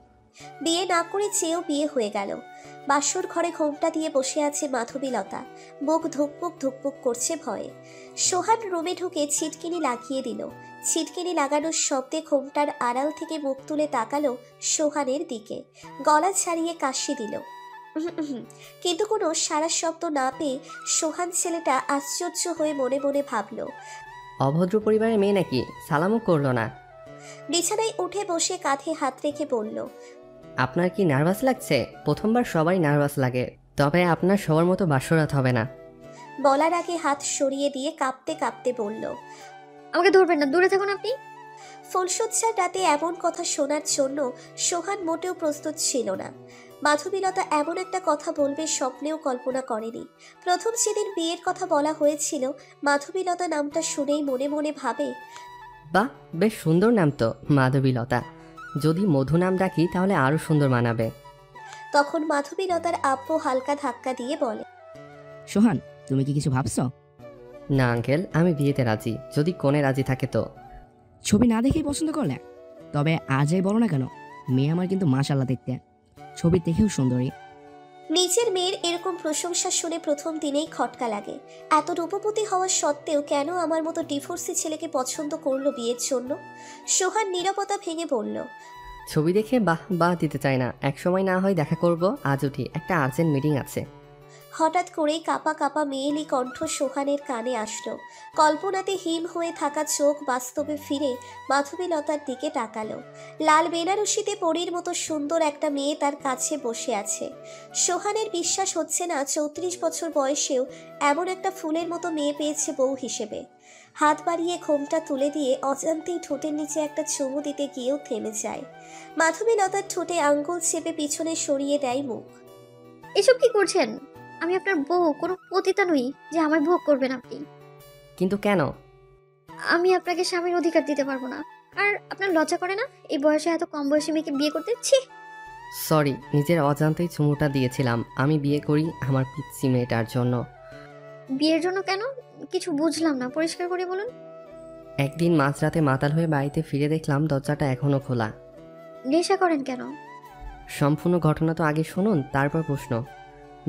বিয়ে না করে চেয়েও বিয়ে হয়ে গেল। বাসর ঘরে ঘোমটা দিয়ে বসে আছে মাধবীলতা। বুক ধুকপুক ধুকপুক করছে ভয়ে। সোহান রুমে ঢুকে ছিটকিনি লাগিয়ে দিল। ছিটকিনি লাগানোর শব্দে ঘোমটার আড়াল থেকে মুখ তুলে তাকালো সোহানের দিকে। গলা ছাড়িয়ে কাশি দিল। কিন্তু কোনো সারা শব্দ না পেয়ে সোহান ছেলেটা আশ্চর্য হয়ে মনে মনে ভাবল, অভদ্র পরিবারের মেয়ে নাকি, সালামও করলো না। বিছানায় উঠে বসে কাঁধে হাত রেখে বলল, আপনার কি নার্ভাস লাগছে? প্রথমবার সবাই নার্ভাস লাগে, তবে আপনার সবার মতো বাসরাত হবে না। বলার আগে হাত সরিয়ে দিয়ে কাঁপতে কাঁপতে বলল, আমাকে ধরবেন না, দূরে থাকুন আপনি। ফুলশয্যার রাতে এমন কথা শোনার জন্য সোহান মোটেও প্রস্তুত ছিল না। মাধবীলতা এমন একটা কথা বলবে স্বপ্নেও কল্পনা করেনি। প্রথম সেদিন বিয়ের কথা বলা হয়েছিল, মাধবীলতা নামটা শুনেই মনে মনে ভাবে, বাহ, বেশ সুন্দর নাম তো, মাধবীলতা। যদি মধু নাম ডাকি তাহলে আরও সুন্দর মানাবে। তখন মাধবীলতার আব্বু হালকা ধাক্কা দিয়ে বলে, সোহান, তুমি কি কিছু ভাবছো? না আঙ্কেল, আমি বিয়েতে রাজি, যদি কোণে রাজি থাকে তো। ছবি না দেখেই পছন্দ করলে? তবে আজই বলো না কেন, মেয়ে আমার কিন্তু মাশাআল্লাহ দেখতে, ছবি দেখেও সুন্দরী। নিজের মেয়ের এরকম প্রশংসা শুনে প্রথম দিনেই খটকা লাগে। এত রূপবতী হওয়া সত্ত্বেও কেন আমার মতো ডিভোর্সি ছেলেকে পছন্দ করলো বিয়ের জন্য? সোহান নীরবতা ভেঙে বলল, ছবি দেখে বাহ বাহ দিতে চাই না, একসময় না হয় দেখা করব, আজ উঠি, একটা আর্জেন্ট মিটিং আছে। হঠাৎ করেই কাপা কাপা মেয়েলি কণ্ঠ সোহানের কানে আসলো। কল্পনাতে হিম হয়ে থাকা চোখ বাস্তবে ফিরে মাধবীলতার দিকে তাকালো। লাল বেনারসিতে পরীর মতো সুন্দর একটা মেয়ে তার কাছে বসে আছে। সোহানের বিশ্বাস হচ্ছে না 34 বছর বয়সেও এমন একটা ফুলের মতো মেয়ে পেয়েছে বউ হিসেবে। হাত বাড়িয়ে ঘোমটা তুলে দিয়ে অজান্তেই ঠোঁটের নিচে একটা চুমু দিতে গিয়েও থেমে যায়। মাধবীলতার ঠোঁটে আঙ্গুল চেপে পিছনে সরিয়ে দেয় মুখ। এসব কি করছেন? আমি আপনার বউ, কোনো পতিতা নই যে আমায় ভোগ করবেন আপনি। কিন্তু কেন? আমি আপনাকে স্বামীর অধিকার দিতে পারবো না। আর আপনার লজ্জা করে না এই বয়সে এত কম বয়সী মেয়েকে বিয়ে করতে? ছি! সরি, নিজের অজান্তেই চুমুটা দিয়েছিলাম। আমি বিয়ে করি আমার পিচ্ছি মেয়েটার জন্য। বিয়ের জন্য কেন? কিছু বুঝলাম না, পরিষ্কার করে বলুন। একদিন মাঝরাতে মাতাল হয়ে বাড়িতে ফিরে দেখলাম দরজাটা এখনো খোলা। নেশা করেন কেন? সম্পূর্ণ ঘটনা তো আগে শুনুন, তারপর প্রশ্ন।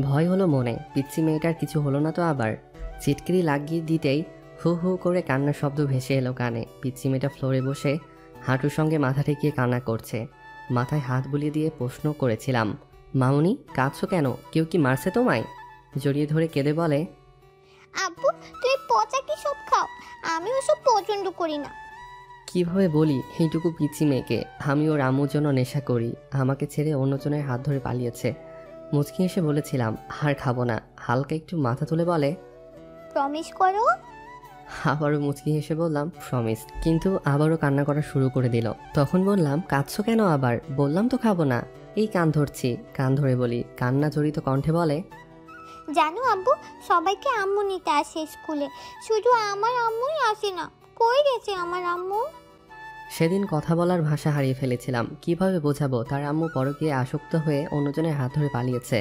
ভয় হলো মনে, পিচ্ছি মেয়েটার কিছু হলো না তো আবার। চিটকিরি লাগিয়ে দিতেই হু হু করে কান্নার শব্দ ভেসে এলো কানে। পিচ্ছি মেয়েটা ফ্লোরে বসে হাঁটুর সঙ্গে মাথা ঠেকিয়ে কান্না করছে। মাথায় হাত বুলিয়ে দিয়ে প্রশ্ন করেছিলাম, মামুনি কাঁদছো কেন? কেউ কি মারছে তোমায়? জড়িয়ে ধরে কেঁদে বলে, আব্বু তুই পচা কি সব খাও, আমি ওসব পছন্দ করি না। কিভাবে বলি এইটুকু পিচ্ছি মেয়েকে আমি ওর আম্মুর জন্য নেশা করি, আমাকে ছেড়ে অন্যজনের হাত ধরে পালিয়েছে। মুচকি এসে বলেছিলাম আর খাবো না। হালকা একটু মাথা তুলে বলে, প্রমিস করো। আবারও মুচকি হেসে বললাম প্রমিস, কিন্তু আবারও কান্না করা শুরু করে দিল। তখন বললাম, কাঁদছো কেন আবার? বললাম তো খাবো না। এই কান ধরছি। কান ধরে বলি, কান্না জড়িত কণ্ঠে বলে, জানো আব্বু, সবাইকে আম্মু নিতে আসে স্কুলে, শুধু আমার আম্মুই আসে না। কই গেছে আমার আম্মু? সেদিন কথা বলার ভাষা হারিয়ে ফেলেছিলাম। কিভাবে বোঝাবো তার আম্মু পরকীয়ায় আসক্ত হয়ে অন্যজনের হাত ধরে পালিয়েছে।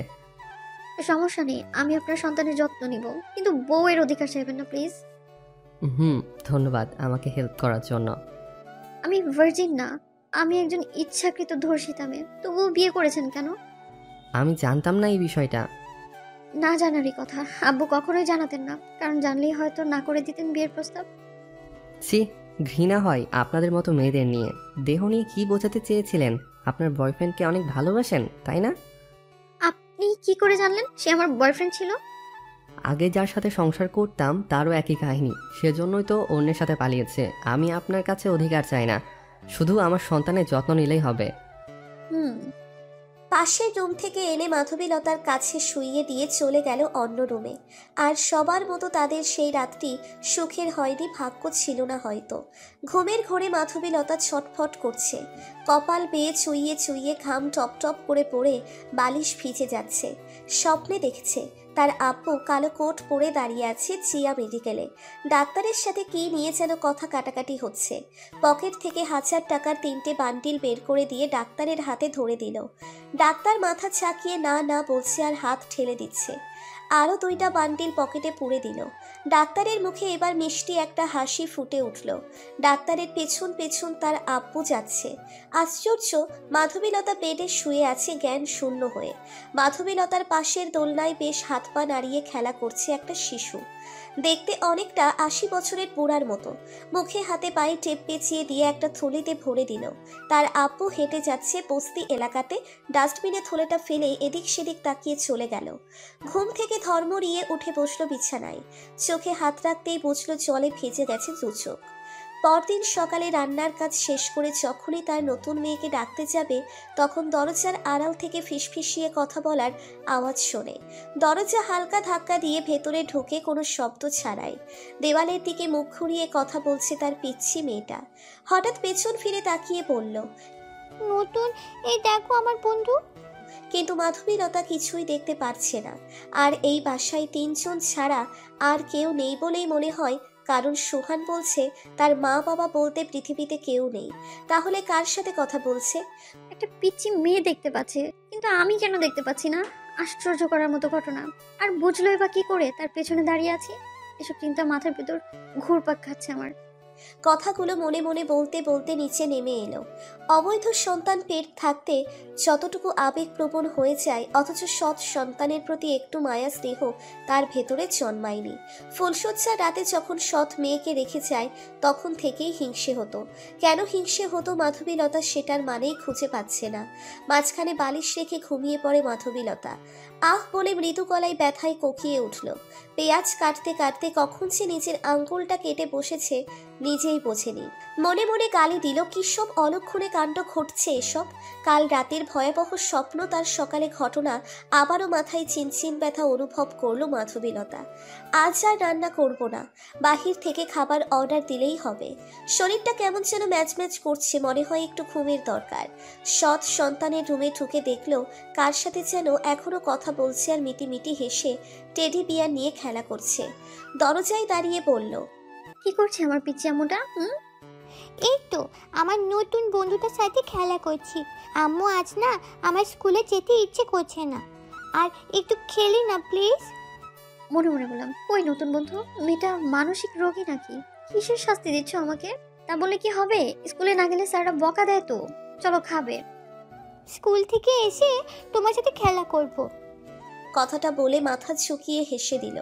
সমস্যা নেই, আমি আপনার সন্তানের যত্ন নিব, কিন্তু বউয়ের অধিকার চাইবেন না প্লিজ। ধন্যবাদ আমাকে হেল্প করার জন্য। আমি ভার্জিন না, আমি একজন ইচ্ছাকৃত ধর্ষিতা মেয়ে। তবুও বিয়ে করেছেন কেন? আমি জানতাম না এই বিষয়টা। না জানারই কথা, আব্বু কখনোই জানাতেন না, কারণ জানলেই হয়তো না করে দিতেন বিয়ের প্রস্তাব। ছি, ঘৃণা হয় আপনাদের মতো মেয়েদের নিয়ে। দেহ নিয়ে কি বোঝাতে চেয়েছিলেন? আপনার বয়ফ্রেন্ডকে অনেক ভালোবাসেন তাই না? আপনি কি করে জানলেন সে আমার বয়ফ্রেন্ড ছিল? আগে যার সাথে সংসার করতাম তারও একই কাহিনী, সেজন্যই তো অন্যের সাথে পালিয়েছে। আমি আপনার কাছে অধিকার চাই না, শুধু আমার সন্তানের যত্ন নিলেই হবে। পাশের রুম থেকে এনে মাধবীলতার কাছে শুইয়ে দিয়ে চলে গেল অন্য রুমে। আর সবার মতো তাদের সেই রাতটি সুখের হয়নি, ভাগ্য ছিল না হয়তো। ঘুমের ঘোরে মাধবীলতা ছটফট করছে, কপাল বেয়ে চুইয়ে চুইয়ে ঘাম টপ টপ করে পড়ে বালিশ ভিজে যাচ্ছে। স্বপ্নে দেখছে তার আব্বু কালো কোট পরে দাঁড়িয়ে আছে জিয়া মেডিকেলে। ডাক্তারের সাথে কি নিয়ে যেন কথা কাটাকাটি হচ্ছে। পকেট থেকে 1000 টাকার 3টে বান্ডিল বের করে দিয়ে ডাক্তারের হাতে ধরে দিল। ডাক্তার মাথা চাকিয়ে না না বলছে আর হাত ঠেলে দিচ্ছে। আরও 2টা বান্ডিল পকেটে পুরে দিল। ডাক্তারের মুখে এবার মিষ্টি একটা হাসি ফুটে উঠল। ডাক্তারের পেছন পেছন তার আব্বু যাচ্ছে। আশ্চর্য, মাধবীলতা বেডে শুয়ে আছে জ্ঞান শূন্য হয়ে। মাধবীলতার পাশের দোলনায় বেশ হাত পা নাড়িয়ে খেলা করছে একটা শিশু। দেখতে অনেকটা 80 বছরের বুড়ার মতো। মুখে হাতে পায়ে টেপ পেঁচিয়ে দিয়ে একটা থলিতে ভরে দিল। তার আব্বু হেঁটে যাচ্ছে বস্তি এলাকাতে, ডাস্টবিনে থলেটা ফেলে এদিক সেদিক তাকিয়ে চলে গেল। ঘুম থেকে ধর্মরিয়ে উঠে বসলো বিছানায়। চোখে হাত রাখতেই বুঝলো জলে ভেজে গেছে দু চোখ। পরদিন সকালে রান্নার কাজ শেষ করে যখনই তার নতুন মেয়েকে ডাকতে যাবে, তখন দরজার আড়াল থেকে ফিসফিসিয়ে কথা বলার আওয়াজ শোনে। দরজা হালকা ধাক্কা দিয়ে ভেতরে ঢুকে কোনো শব্দ ছাড়াই দেওয়ালের দিকে মুখ ঘুরিয়ে কথা বলছে তার পিচ্ছি মেয়েটা। হঠাৎ পেছন ফিরে তাকিয়ে বলল, নতুন, এই দেখো আমার বন্ধু। কিন্তু মাধবীলতা কিছুই দেখতে পারছে না। আর এই বাসায় 3 জন ছাড়া আর কেউ নেই বলেই মনে হয়, কারণ সোহান বলছে তার মা বাবা বলতে পৃথিবীতে কেউ নেই। তাহলে কার সাথে কথা বলছে? একটা পিচ্চি মেয়ে দেখতে পাচ্ছে, কিন্তু আমি কেন দেখতে পাচ্ছি না? আশ্চর্য করার মতো ঘটনা। আর বুঝলোই বা কি করে তার পেছনে দাঁড়িয়ে আছি? এসব চিন্তা মাথার ভিতর ঘুরপাক খাচ্ছে আমার। কথাগুলো মনে মনে বলতে বলতে নিচে নেমে এলো। অবৈধ সন্তান পেট থাকতে যতটুকু আবেগপ্রবণ হয়ে যায়, অথচ সৎ সন্তানের প্রতি একটু মায়া স্নেহ তার ভেতরে জন্মায়নি। ফুলশয্যার রাতে যখন সৎ মেয়েকে রেখে যায়, তখন থেকেই হিংসে হতো। কেন হিংসে হতো মাধবীলতা সেটার মানেই খুঁজে পাচ্ছে না। মাঝখানে বালিশ রেখে ঘুমিয়ে পড়ে মাধবীলতা। আহ বলে মৃদু গলায় ব্যথায় কোকিয়ে উঠল। পেঁয়াজ কাটতে কাটতে কখন সে নিজের আঙ্গুলটা কেটে বসেছে নিজেই বোঝেনি। মনে মনে গালি দিল, কি সব অলক্ষণে কাণ্ড ঘটছে এসব। কাল রাতের ভয়াবহ স্বপ্ন তার সকালে ঘটনা আবারও মাথায় চিনচিন ব্যথা অনুভব করলো মাধবীলতা। আজ আর রান্না করব না, বাহির থেকে খাবার অর্ডার দিলেই হবে। শরীরটা কেমন যেন ম্যাচ ম্যাচ করছে, মনে হয় একটু ঘুমের দরকার। সৎ সন্তানের রুমে ঢুকে দেখলো কার সাথে যেন এখনো কথা বলছে আর মিটিমিটি হেসে টেডি বিয়ার নিয়ে খেলা করছে। দরজায় দাঁড়িয়ে বলল, কি করছে আমার পিচ্চি আম্মুটা? এই তো আমার নতুন বন্ধুটার সাথে খেলা করছি। আম্মু আজ না আমার স্কুলে যেতে ইচ্ছে করছে না, আর একটু খেলি না প্লিজ। মনে মনে বললাম, কই নতুন বন্ধু? মেয়েটা মানসিক রোগী নাকি? কিসের শাস্তি দিচ্ছ আমাকে? তা বলে কি হবে? স্কুলে না গেলে স্যাররা বকা দেয় তো। চলো খাবে। স্কুল থেকে এসে তোমার সাথে খেলা করব। কথাটা বলে মাথা ঝুঁকিয়ে হেসে দিল।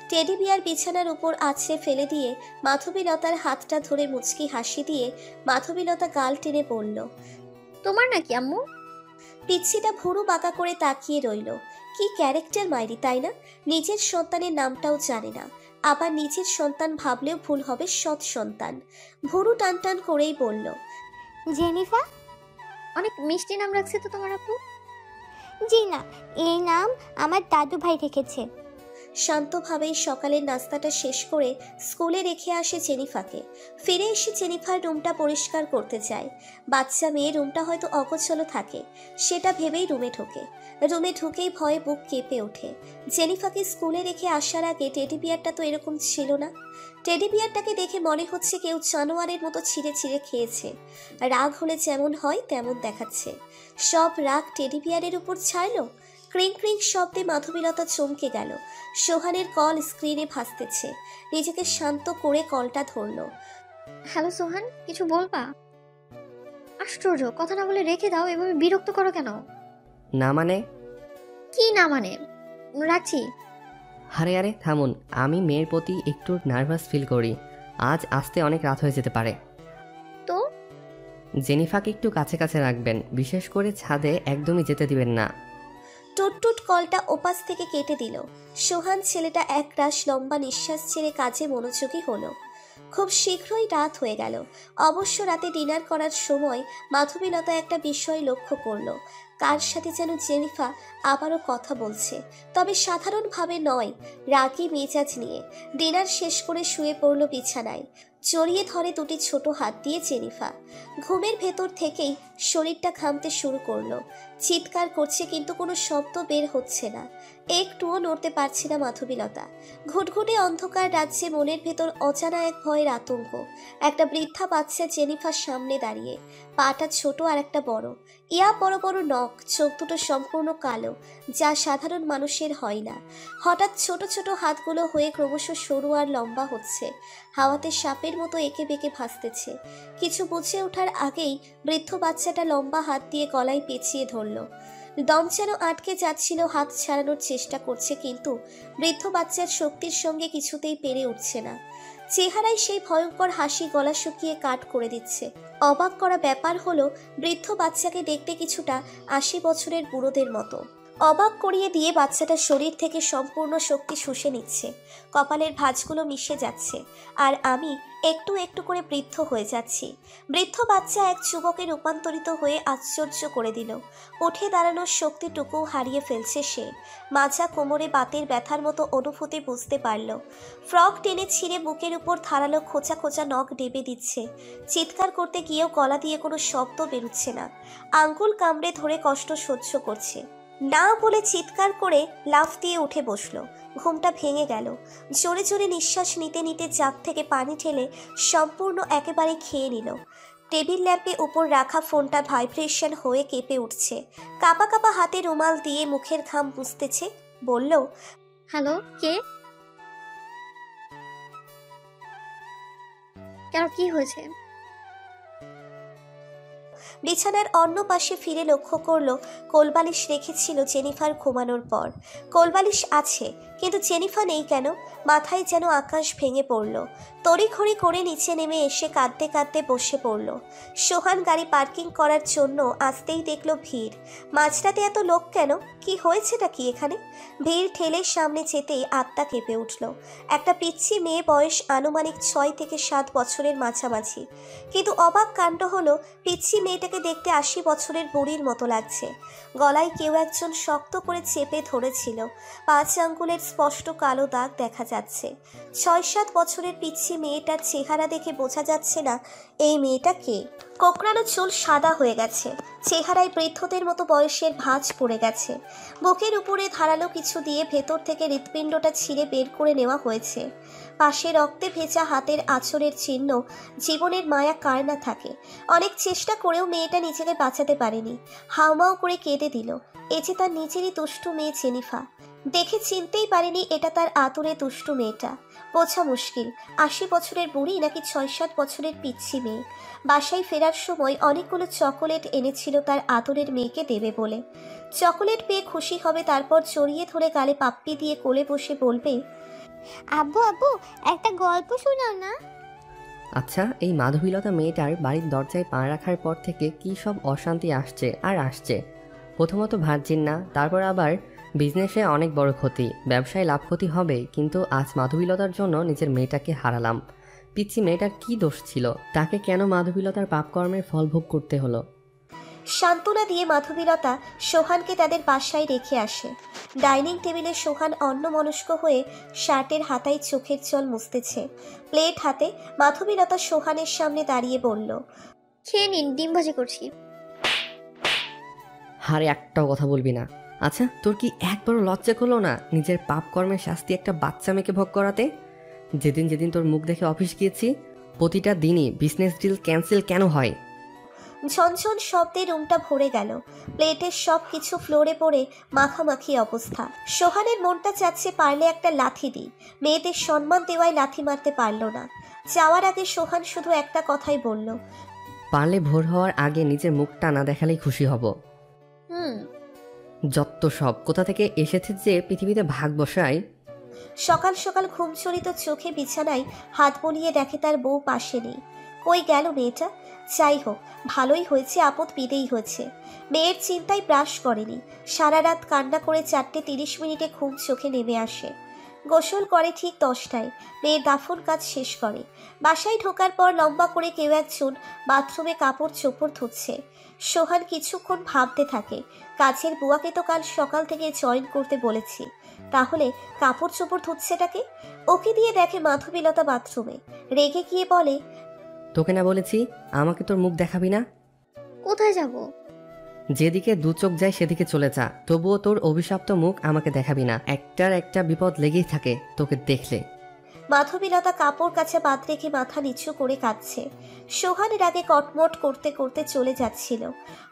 টেডি বিয়ার বিছানার উপর আছড়ে ফেলে দিয়ে মাধবীলতার হাতটা ধরে মুচকি হাসি দিয়ে মাধবীলতা গাল টেনে পড়ল। তোমার নাকি আম্মু? পিচ্ছিটা ভুরু বাঁকা করে তাকিয়ে রইল। কি ক্যারেক্টার মাইরি, তাই না? নিজের সন্তানের নামটাও জানে না, আবার নিজের সন্তান ভাবলেও ভুল হবে সৎ সন্তান। ভুরু টান টান করেই বলল, জেনিফা? অনেক মিষ্টি নাম রাখছে তো তোমার আপু। জি না, এই নাম আমার দাদু ভাই রেখেছে। শান্তভাবেই সকালের নাস্তাটা শেষ করে স্কুলে রেখে আসে জেনিফাকে। ফিরে এসে জেনিফার রুমটা পরিষ্কার করতে চায়। বাচ্চা মেয়ে রুমটা হয়তো অগোছালো থাকে, সেটা ভেবেই রুমে ঢুকেই ভয়ে বুক কেঁপে ওঠে। জেনিফাকে স্কুলে রেখে আসার আগে টেডি বিয়ারটা তো এরকম ছিল না। টেডি বিয়ারটাকে দেখে মনে হচ্ছে কেউ জানোয়ারের মতো ছিঁড়ে ছিঁড়ে খেয়েছে। রাগ হলে যেমন হয় তেমন দেখাচ্ছে। সব রাগ টেডি বিয়ারের উপর ছাড়লো। ক্রিং ক্রিং শব্দে মাধবীলতা চমকে গেল। সোহানের কল স্ক্রিনে ভাসতেছে। নিজেকে শান্ত করে কলটা ধরল। হ্যালো সোহান, কিছু বলবা? আশ্চর্য, কথা না বলে রেখে দাও, এভাবে বিরক্ত করো কেন? না মানে? কি না মানে? রাখছি। আরে আরে থামুন, আমি মেয়ের প্রতি একটু নার্ভাস ফিল করি। আজ আসতে অনেক রাত হয়ে যেতে পারে। তো জেনিফাকে একটু কাছে কাছে রাখবেন, বিশেষ করে ছাদে একদমই যেতে দিবেন না। টুট কলটা ওপাশ থেকে কেটে দিল। সোহান ছেলেটা একরাশ লম্বা নিঃশ্বাস ছেড়ে কাজে মনোযোগী হলো। খুব শীঘ্রই রাত হয়ে গেল। অবশ্য রাতে ডিনার করার সময় মাধবীলতা একটা বিষয় লক্ষ্য করলো। কার সাথে যেন জেনিফা আবারও কথা বলছে, তবে সাধারণভাবে নয়, রাগী মেজাজ নিয়ে। ডিনার শেষ করে শুয়ে পড়ল বিছানায়। জড়িয়ে ধরে দুটি ছোট হাত দিয়ে জেনিফা। ঘুমের ভেতর থেকেই শরীরটা ঘামতে শুরু করলো। চিৎকার করছে কিন্তু কোনো শব্দ বের হচ্ছে না। একটুও নড়তে পারছে না মাধবীলতা। ঘুটঘুটে অন্ধকার রাজ্যে মনের ভেতর অজানা এক ভয়ের আতঙ্ক। একটা বৃদ্ধা বাচ্চা জেনিফার সামনে দাঁড়িয়ে, পাটা ছোট আর একটা বড়, ইয়া বড় বড় নখ, চোখ দুটো সম্পূর্ণ কালো, যা সাধারণ মানুষের হয় না। হঠাৎ ছোট ছোট হাতগুলো হয়ে ক্রমশ সরু আর লম্বা হচ্ছে, হাওয়াতে সাপের মতো এঁকে বেঁকে ভাসতেছে। কিছু বুঝে ওঠার আগেই বৃদ্ধ বাচ্চাটা লম্বা হাত দিয়ে গলায় পেঁচিয়ে ধরল। দম যেন আটকে যাচ্ছিল, হাত ছাড়ানোর চেষ্টা করছে, কিন্তু বৃদ্ধ বাচ্চার শক্তির সঙ্গে কিছুতেই পেরে উঠছে না। চেহারায় সেই ভয়ঙ্কর হাসি গলা শুকিয়ে কাট করে দিচ্ছে। অবাক করা ব্যাপার হলো, বৃদ্ধ বাচ্চাকে দেখতে কিছুটা 80 বছরের বুড়োদের মতো। অবাক করিয়ে দিয়ে বাচ্চাটা শরীর থেকে সম্পূর্ণ শক্তি শুষে নিচ্ছে। কপালের ভাঁজগুলো মিশে যাচ্ছে, আর আমি একটু একটু করে বৃদ্ধ হয়ে যাচ্ছি। বৃদ্ধ বাচ্চা এক যুবকে রূপান্তরিত হয়ে আশ্চর্য করে দিল। উঠে দাঁড়ানোর শক্তিটুকু হারিয়ে ফেলছে সে। মাজা কোমরে বাতের ব্যথার মতো অনুভূতি বুঝতে পারল। ফ্রক টেনে ছিঁড়ে বুকের উপর ধারালো খোঁচা খোঁচা নখ ডেবে দিচ্ছে। চিৎকার করতে গিয়েও গলা দিয়ে কোনো শব্দ বেরুচ্ছে না। আঙ্গুল কামড়ে ধরে কষ্ট সহ্য করছে। না বলে চিৎকার করে লাফ দিয়ে উঠে বসলো। ঘুমটা ভেঙে গেল। জোরে জোরে নিঃশ্বাস নিতে নিতে জাগ থেকে পানি ঢেলে সম্পূর্ণ একেবারে খেয়ে নিল। টেবিল ল্যাম্পে উপর রাখা ফোনটা ভাইব্রেশন হয়ে কেঁপে উঠছে। কাপা কাপা হাতে রুমাল দিয়ে মুখের ঘাম মুছতেছে। বলল, হ্যালো, কে? কেন, কি হয়েছে? বিছানার অন্য পাশে ফিরে লক্ষ্য করলো কোলবালিশ রেখেছিল জেনিফার ঘুমানোর পর। কোলবালিশ আছে, কিন্তু জেনিফা নেই কেন? মাথায় যেন আকাশ ভেঙে পড়ল। তড়িঘড়ি করে নিচে নেমে এসে কাঁদতে কাঁদতে বসে পড়ল। সোহান গাড়ি পার্কিং করার জন্য আসতেই দেখলো ভিড়। মাঝরাতে এত লোক কেন? কি হয়েছেটা কি এখানে? ভিড় ঠেলে সামনে যেতেই আত্মা কেঁপে উঠল। একটা পিচ্ছি মেয়ে, বয়স আনুমানিক 6 থেকে 7 বছরের মাঝামাঝি। কিন্তু অবাক কাণ্ড হলো, পিচ্ছি মেয়েটাকে দেখতে 80 বছরের বুড়ির মতো লাগছে। গলায় কেউ একজন শক্ত করে চেপে ধরেছিল। 5 আঙ্গুলের স্পষ্ট কালো দাগ দেখা যাচ্ছে। 6-7 বছরের পিচ্ছি মেয়েটার চেহারা দেখে বোঝা যাচ্ছে না এই মেয়েটা কে। কোকড়ানো চুল সাদা হয়ে গেছে, চেহারায় বৃদ্ধদের মতো বয়সের ভাঁজ পড়ে গেছে। বুকের উপরে ধারালো কিছু দিয়ে ভেতর থেকে হৃৎপিণ্ডটা ছিঁড়ে বের করে নেওয়া হয়েছে। পাশে রক্তে ভেজা হাতের আঁচড়ের চিহ্ন। জীবনের মায়া কার না থাকে। অনেক চেষ্টা করেও মেয়েটা নিজেকে বাঁচাতে পারেনি। হাউমাউ করে কেঁদে দিল। এ যে তার নিজেরই দুষ্টু মেয়ে জেনিফা। দেখে চিনতেই পারেনি এটা তার আতুরে দুষ্টু মেয়েটা। বোঝা মুশকিল ৮০ বছরের বুড়ি নাকি ৬-৭ বছরের পিচ্ছি মেয়ে। বাসায় ফেরার সময় অনেকগুলো চকোলেট এনেছিল তার আদরের মেয়েকে দেবে বলে। চকোলেট পেয়ে খুশি হবে, তারপর জড়িয়ে ধরে গালে পাপ্পি দিয়ে কোলে বসে বলবে, আব্বু আব্বু একটা গল্প শোনাও না। আচ্ছা, এই মাধবীলতা মেয়েটার বাড়ির দরজায় পা রাখার পর থেকে কী সব অশান্তি আসছে আর আসছে। প্রথমত ভার্জিন না, তারপর আবার বিজনেসে অনেক বড় ক্ষতি, ব্যবসায় লাভ ক্ষতি হবে, কিন্তু আজ মাধবীলতার জন্য নিজের মেয়েটাকে হারালাম। পিচ্ছি মেয়েটার কি দোষ ছিল? তাকে কেন মাধবীলতার পাপকর্মের ফল ভোগ করতে হলো? সান্ত্বনা দিয়ে মাধবীলতা সোহানকে তাদের বাসায় রেখে আসে। ডাইনিং টেবিলে সোহান অন্যমনস্ক হয়ে শার্টের হাতায় চোখের জল মুছতেছে। প্লেট হাতে মাধবীলতা সোহানের সামনে দাঁড়িয়ে বলল, খেয়ে নিন, ডিম ভাজি করছি। হারে একটাও কথা বলবি না। আচ্ছা, তোর কি একবারও লজ্জা করলো না নিজের পাপ কর্মের শাস্তি একটা বাচ্চা মেয়েকে ভোগ করাতে? যেদিন যেদিন তোর মুখ দেখে অফিস গিয়েছি, প্রতিটা দিনই বিজনেস ডিল ক্যান্সেল কেন হয়? ঝনঝন শব্দে রুমটা ভরে গেল। প্লেটের সব কিছু ফ্লোরে পড়ে মাখামাখি অবস্থা। সোহানের মনটা চাচ্ছে পারলে একটা লাথি দিই, মেয়েদের সম্মান দেওয়ায় লাথি মারতে পারল না। যাওয়ার আগে সোহান শুধু একটা কথাই বলল, পারলে ভোর হওয়ার আগে নিজের মুখটা না দেখালেই খুশি হব। যত সব কোথা থেকে এসেছে যে পৃথিবীতে ভাগ বসায়। সকাল সকাল ঘুমচড়িত চোখে বিছানায় হাত বুলিয়ে দেখে তার বউ পাশে নেই। কই গেল মেয়েটা? যাই হোক, ভালোই হয়েছে, আপদ বিদেই হয়েছে। মেয়ের চিন্তায় ব্রাশ করেনি। সারা রাত কান্না করে 4:30 ঘুম চোখে নেমে আসে। গোসল করে ঠিক 10টায়। মেয়ের দাফন কাজ শেষ করে। বাসায় ঢোকার পর লম্বা করে কেউ একজন বাথরুমে কাপড় চোপড় ধুচ্ছে। সোহান কিছুক্ষণ ভাবতে থাকে, কাছের বুয়াকে তো কাল সকাল থেকে জয়েন করতে বলেছি, তাহলে কাপড় চোপড় ধুচ্ছেটাকে? ওকে দিয়ে দেখে মাধবীলতা বাথরুমে। রেগে গিয়ে বলে, তোকে না বলেছি আমাকে তোর মুখ দেখাবি না? কোথায় যাব? যেদিকে দু চোখ যায় সেদিকে চলে যা, তবুও তোর অভিশপ্ত মুখ আমাকে দেখাবি না। একটার একটা বিপদ লেগেই থাকে তোকে দেখলে। মাধবীলতা কাপড় কাছে বাদ রেখে মাথা নিচু করে কাঁদছে। সোহানের আগে কটমট করতে করতে চলে যাচ্ছিল।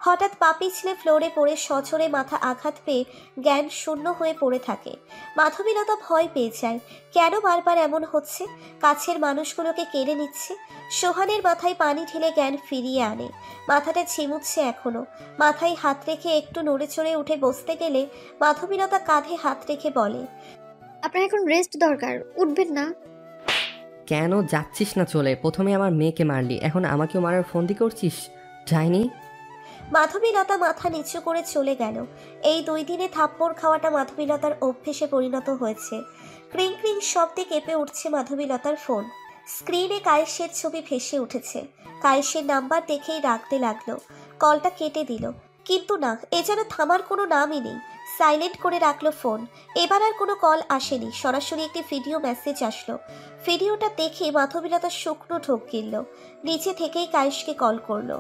হঠাৎ পা পিছলে ফ্লোরে পড়ে সজোরে মাথা আঘাত পেয়ে জ্ঞান শূন্য হয়ে পড়ে থাকে। মাধবীলতা ভয় পেয়ে যায়। কেন বারবার এমন হচ্ছে? কাছের মানুষগুলোকে কেড়ে নিচ্ছে। সোহানের মাথায় পানি ঢেলে জ্ঞান ফিরিয়ে আনে। মাথাটা ঝিমুচ্ছে এখনো। মাথায় হাত রেখে একটু নড়ে চড়ে উঠে বসতে গেলে মাধবীলতা কাঁধে হাত রেখে বলে, আপনার এখন রেস্ট দরকার, উঠবেন না? কেন যাচ্ছিস না চলে? প্রথমে আমার মেয়েকে মারলি, এখন আমাকেও মারার ফন্দি করছিস? যাইনি। মাধবীলতা মাথা নিচু করে চলে গেল। এই 2 দিনে থাপ্পড় খাওয়াটা মাধবীলতার অভ্যেসে পরিণত হয়েছে। ক্রিং ক্রিং শব্দে কেঁপে উঠছে মাধবীলতার ফোন। স্ক্রিনে কায়েসের ছবি ভেসে উঠেছে। কায়েসের নাম্বার দেখেই রাখতে লাগলো। কলটা কেটে দিল, কিন্তু না, এ যেন থামার কোনো নামই নেই। সাইলেন্ট করে রাখলো ফোন। এবার আর কোনো কল আসেনি, সরাসরি একটি ভিডিও মেসেজ আসলো। ভিডিওটা দেখে মাধবীলতা শুকনো ঢোক গিলল। নিচে থেকেই কায়েসকে কল করলো।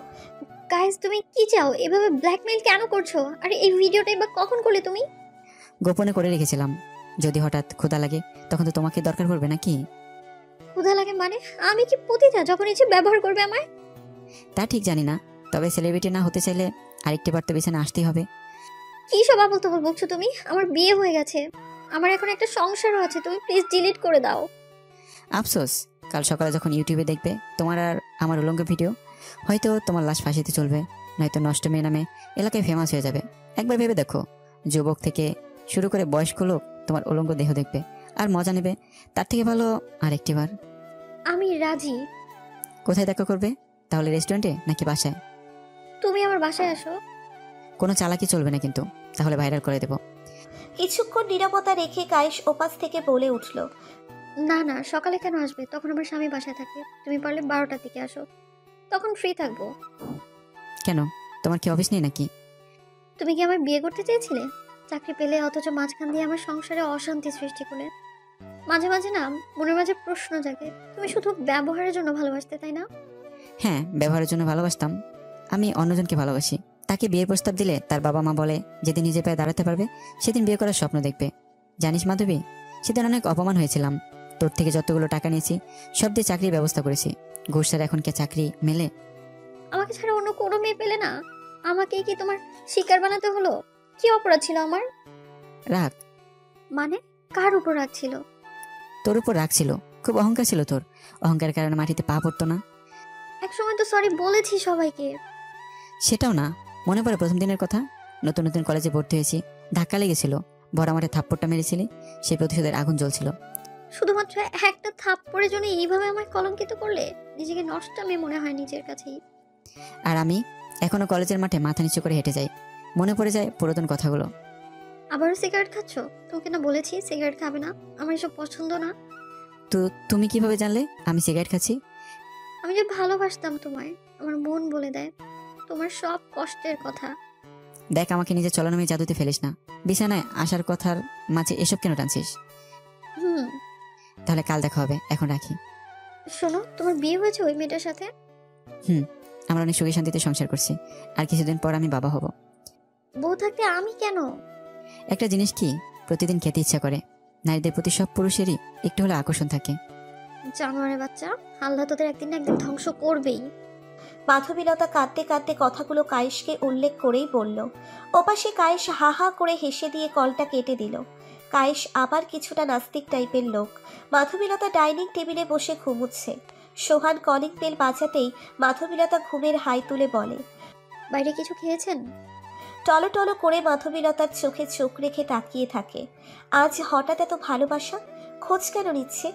গাইস, তুমি কি চাও? এভাবে ব্ল্যাকমেইল কেন করছো? আর এই ভিডিওটা এবার কখন করলে তুমি? গোপনে করে রেখেছিলাম, যদি হঠাৎ ক্ষুধা লাগে তখন তো তোমাকে দরকার পড়বে নাকি? ক্ষুধা লাগে মানে? আমি কি পতিতা যখন ইচ্ছে ব্যবহার করবে আমায়? তা ঠিক জানি না, তবে সেলিব্রিটি না হতে চাইলে আরেকটি বার তো বিছানা আসতেই হবে। কি সব আবল তাবল বকছো তুমি? আমার বিয়ে হয়ে গেছে, আমার এখন একটা সংসারও আছে, তুমি প্লিজ ডিলিট করে দাও। আফসোস, কাল সকালে যখন ইউটিউবে দেখবে তোমার আর আমার উলঙ্গ ভিডিও, হয়তো তোমার লাশ ফাঁসিতে চলবে, নয়তো নষ্ট মেয়ে নামে এলাকায় ফেমাস হয়ে যাবে। একবার ভেবে দেখো, যুবক থেকে শুরু করে বয়স্ক লোক তোমার উলঙ্গ দেহ দেখবে আর মজা নেবে। তার থেকে ভালো আরেকটি বার। আমি রাজি। কোথায় দেখা করবে তাহলে? রেস্টুরেন্টে নাকি বাসায়? তুমি আমার বাসায় আসো। কোনো চালাকি চলবে না কিন্তু, তাহলে ভাইরাল করে দেবো। কিছুক্ষণ নীরবতা রেখে কায়েস ওপাশ থেকে বলে উঠল, না না, সকালে কেন আসবে? তখন আমার স্বামী বাসায় থাকে। তুমি পারলে 12টার দিকে আসো, তখন ফ্রি থাকবো। কেন, তোমার কি অফিস নেই নাকি? তুমি কি আমার বিয়ে করতে চেয়েছিলে? চাকরি পেলে অথচ মাঝখান দিয়ে আমার সংসারে অশান্তি সৃষ্টি করলে। মাঝে মাঝে না মনের মাঝে প্রশ্ন জাগে, তুমি শুধু ব্যবহারের জন্য ভালোবাসতে, তাই না? হ্যাঁ, ব্যবহারের জন্য ভালোবাসতাম। আমি অন্যজনকে ভালোবাসি। তাকে বিয়ের প্রস্তাব দিলে তার বাবা মা বলে যেদিন নিজে পায়ে দাঁড়াতে পারবে সেদিন বিয়ে করার স্বপ্ন দেখবে। জানিস মাধবী, সেদিন অনেক অপমান হয়েছিলাম। তোর থেকে যতগুলো টাকা নিয়েছি সব দিয়ে চাকরির ব্যবস্থা করেছি। ঘুষ ছাড়া এখন কে চাকরি মেলে? আমাকে ছাড়া অন্য কোনো মেয়ে পেলে না? আমাকে কি তোমার শিকার বানাতে হলো? কি অপরাধ ছিল আমার? রাখ, মানে কার উপর রাখছিল? তোর উপর রাখছিল, খুব অহংকার ছিল তোর। অহংকারের কারণে মাটিতে পা পড়তো না। একসময় তো সরি বলেছি সবাইকে। সেটাও না, মনে পড়ে প্রথম দিনের কথা? নতুন নতুন কলেজে ভর্তি হয়েছি, ধাক্কা লেগেছিল, বড় মাঠে থাপ্পড়টা মেরেছিলি, সেই প্রতিশোধের আগুন জ্বলছিল। শুধুমাত্র একটা থাপ্পড়ের জন্য এইভাবে আমায় কলঙ্কিত করলে? নিজেকে নষ্টামি মনে হয় নিজের কাছেই। আর আমি এখনো কলেজের মাঠে মাথা নিচু করে হেঁটে যাই, মনে পড়ে যায় পুরাতন কথাগুলো। আবারও সিগারেট খাচ্ছ? তোমাকে না বলেছি সিগারেট খাবে না, আমার এসব পছন্দ না। তো তুমি কিভাবে জানলে আমি সিগারেট খাচ্ছি? আমি যে ভালোবাসতাম তোমায়, আমার মন বলে দেয় তোমার সব কষ্টের কথা। দেখ, আমাকে নিজের চলনামী জাদুতে ফেলিস না। বিছানায় আসার কথার মাঝে এসব কেন টানছিস? হুম, তাহলে কাল দেখা হবে, এখন রাখি। শোনো, তোমার বিয়ে হয়েছে ওই মেয়েটার সাথে? আমরা অনেক সুখে শান্তিতে সংসার করছি, আর কিছুদিন পর আমি বাবা হব। বউ থাকতে আমি কেন? একটা জিনিস কি প্রতিদিন খেতে ইচ্ছা করে, নারীদের প্রতি সব পুরুষেরই একটু হলে আকর্ষণ থাকে। জানোয়ারের বাচ্চা, আল্লাহ তোদের একদিন না একদিন ধ্বংস করবেই। মাধবীলতা কাঁদতে কাঁদতে কথাগুলো কায়েশকে উল্লেখ করেই বলল। ওপাশে কায়েশ হা হা করে হেসে দিয়ে কলটা কেটে দিল। কায়েশ আবার কিছুটা নাস্তিক টাইপের লোক। মাধবীলতা ডাইনিং টেবিলে বসে ঘুমুচ্ছে। সোহান কলিং বেল বাজাতেই মাধবীলতা ঘুমের হাই তুলে বলে, বাইরে কিছু খেয়েছেন? টলো টলো করে মাধবীলতার চোখে চোখ রেখে তাকিয়ে থাকে। আজ হঠাৎ এত ভালোবাসা? খোঁজ কেন নিচ্ছে?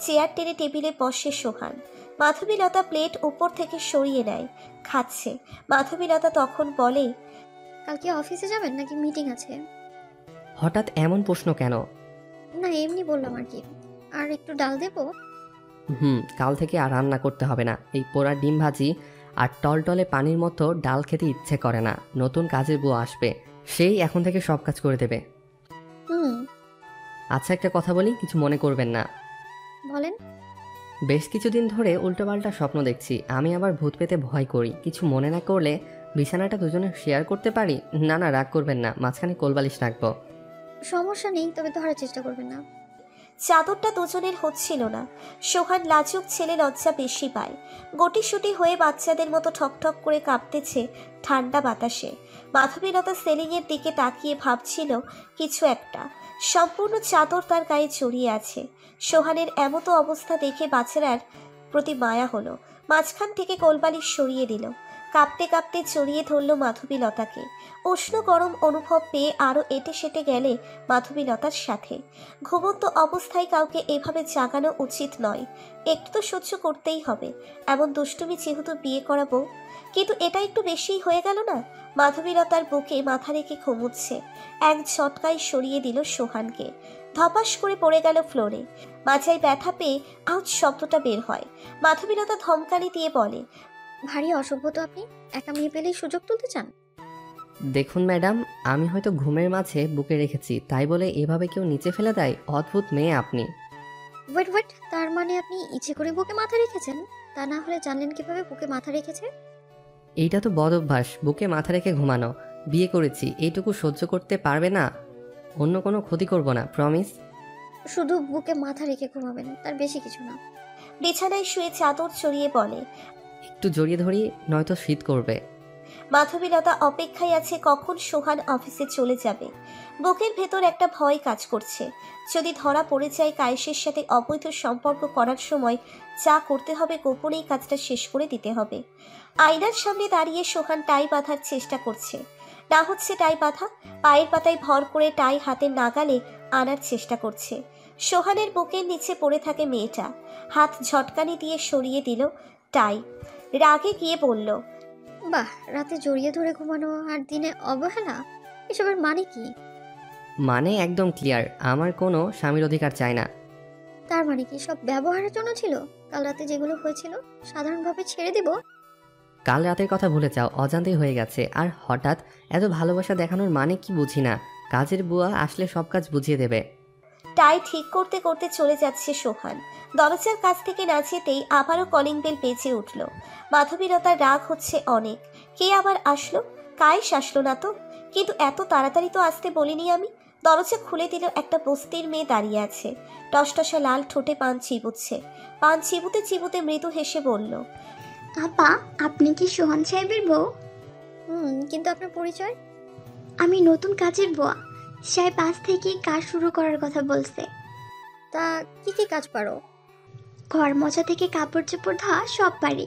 চেয়ার টেনে টেবিলে বসে সোহান। মাধবীলতা প্লেট উপর থেকে সরিয়ে নেয়, খাচ্ছে। মাধবীলতা তখন বলে, কালকে অফিসে যাবেন নাকি মিটিং আছে? হঠাৎ এমন প্রশ্ন কেন? না, এমনি বললাম আর কি। আর একটু ডাল দেবো? কাল থেকে আর রান্না করতে হবে না। এই পোড়া ডিম ভাজি আর টলটলে পানির মতো ডাল খেতে ইচ্ছে করে না। নতুন কাজের বউ আসবে, সেই এখন থেকে সব কাজ করে দেবে। হুম, আচ্ছা, একটা কথা বলি, কিছু মনে করবেন না। বলেন। বেশ কিছুদিন ধরে উল্টোপাল্টা স্বপ্ন দেখছি। আমি আবার ভূত পেতে ভয় করি। কিছু মনে না করলে বিছানাটা দুজনে শেয়ার করতে পারি? না না, রাগ করবেন না, মাঝখানে কোলবালিশ রাখবো। সমস্যা নেই, তবে ধরার চেষ্টা করবেন না। চাদরটা দুজনের হচ্ছিল না। সোহান লাজুক ছেলে, লজ্জা বেশি পায়। গটিসুটি হয়ে বাচ্চাদের মতো ঠকঠক করে কাঁপতেছে ঠান্ডা বাতাসে। মাধবীলতা সেলিংয়ের দিকে তাকিয়ে ভাবছিল কিছু একটা। সম্পূর্ণ চাদর তার গায়ে জড়িয়ে আছে। সোহানের এমতো অবস্থা দেখে বাচ্চারার প্রতি মায়া হলো। মাঝখান থেকে কোলবালিশ সরিয়ে দিল। কাঁপতে কাঁপতে জড়িয়ে ধরল মাধবীলতাকে। উষ্ণ গরম অনুভব পেয়ে আরও এটে সেটে গেলে মাধবীলতার সাথে। ঘুমন্ত অবস্থায় কাউকে এভাবে জাগানো উচিত নয়। একটু তো সহ্য করতেই হবে, এমন দুষ্টুমি যেহেতু বিয়ে করাবো। কিন্তু এটা একটু বেশিই হয়ে গেল না? মাধবীলতার বুকে মাথা রেখে ঘুমুচ্ছে। এক ঝটকায় সরিয়ে দিল সোহানকে। ধপাস করে পড়ে গেল ফ্লোরে। মাথায় ব্যথা পেয়ে আউচ শব্দটা বের হয়। মাধবীলতা ধমকানি দিয়ে বলে, ভারী অসভ্য তো আপনি, একা মেয়ে পেলেই সুযোগ তুলতে চান। দেখুন ম্যাডাম, আমি হয়তো ঘুমের মাঝে বুকে রেখেছি, তাই বলে এভাবে কেউ নিচে ফেলে দেয়? অদ্ভুত মেয়ে আপনি। ওয়েট, তার মানে আপনি ইচ্ছে করে বুকে মাথা রেখেছেন? তা না হলে জানলেন কিভাবে বুকে মাথা রেখেছে? এইটা তো বদ অভ্যাস, বুকে মাথা রেখে ঘুমানো। বিয়ে করেছি, এইটুকু সহ্য করতে পারবে না? অন্য কোনো ক্ষতি করব না, প্রমিস। শুধু বুকে মাথা রেখে ঘুমাবেন, তার বেশি কিছু না। বিছানায় শুয়ে চাদর চড়িয়ে বলে, একটু জড়িয়ে ধরি, নয়তো শীত করবে। মাধবীলতা অপেক্ষায় আছে কখন সোহান অফিসে চলে যাবে। বুকের ভেতর একটা ভয় কাজ করছে। যদি ধরা পড়ে যায় কায়েশের সাথে অবৈধ সম্পর্ক করার সময় যা করতে হবে গোপনেই কাজটা শেষ করে দিতে হবে। আয়নার সামনে দাঁড়িয়ে সোহান টাই বাঁধার চেষ্টা করছে। না হচ্ছে টাই বাঁধা। পায়ের পাতায় ভর করে টাই হাতের নাগালে আনার চেষ্টা করছে। সোহানের বুকের নিচে পড়ে থাকে মেয়েটা। হাত ঝটকানি দিয়ে সরিয়ে দিল টাই। রাগে গিয়ে বলল, বাহ, রাতে জড়িয়ে ধরে ঘুমানো আর দিনে অবহেলা, এসবের মানে কি? মানে একদম ক্লিয়ার, আমার কোনো স্বামীর অধিকার চাই না। তার মানে কি সব ব্যবহারের জন্য ছিল? কাল রাতে যেগুলো হয়েছিল সাধারণভাবে ছেড়ে দিব? কাল রাতের কথা ভুলে যাও, অজান্তেই হয়ে গেছে। আর হঠাৎ এত ভালোবাসা দেখানোর মানে কি বুঝি না। কাজের বুয়া আসলে সব কাজ বুঝিয়ে দেবে। টাই ঠিক করতে করতে চলে যাচ্ছে সোহান। দরজার কাছ থেকে না যেতেই আবারও কলিং বেল বেজে উঠল। মাধবীলতার রাগ হচ্ছে অনেক। কে আবার আসলো? কায়েশ আসলো না তো? কিন্তু এত তাড়াতাড়ি তো আসতে বলিনি আমি। দরজা খুলে দিল একটা বস্তির মেয়ে দাঁড়িয়ে আছে। টসটসা লাল ঠোঁটে পান চিবুচ্ছে। পান চিবুতে চিবুতে মৃদু হেসে বলল, আপা, আপনি কি সোহান সাহেবের বউ? কিন্তু আপনার পরিচয়? আমি নতুন কাজের বুয়া। সাহেব আজ থেকেই কাজ শুরু করার কথা বলছে। তা কি কি কাজ পারো? ঘর মোছা থেকে কাপড় চোপড় ধোয়া সব পারি।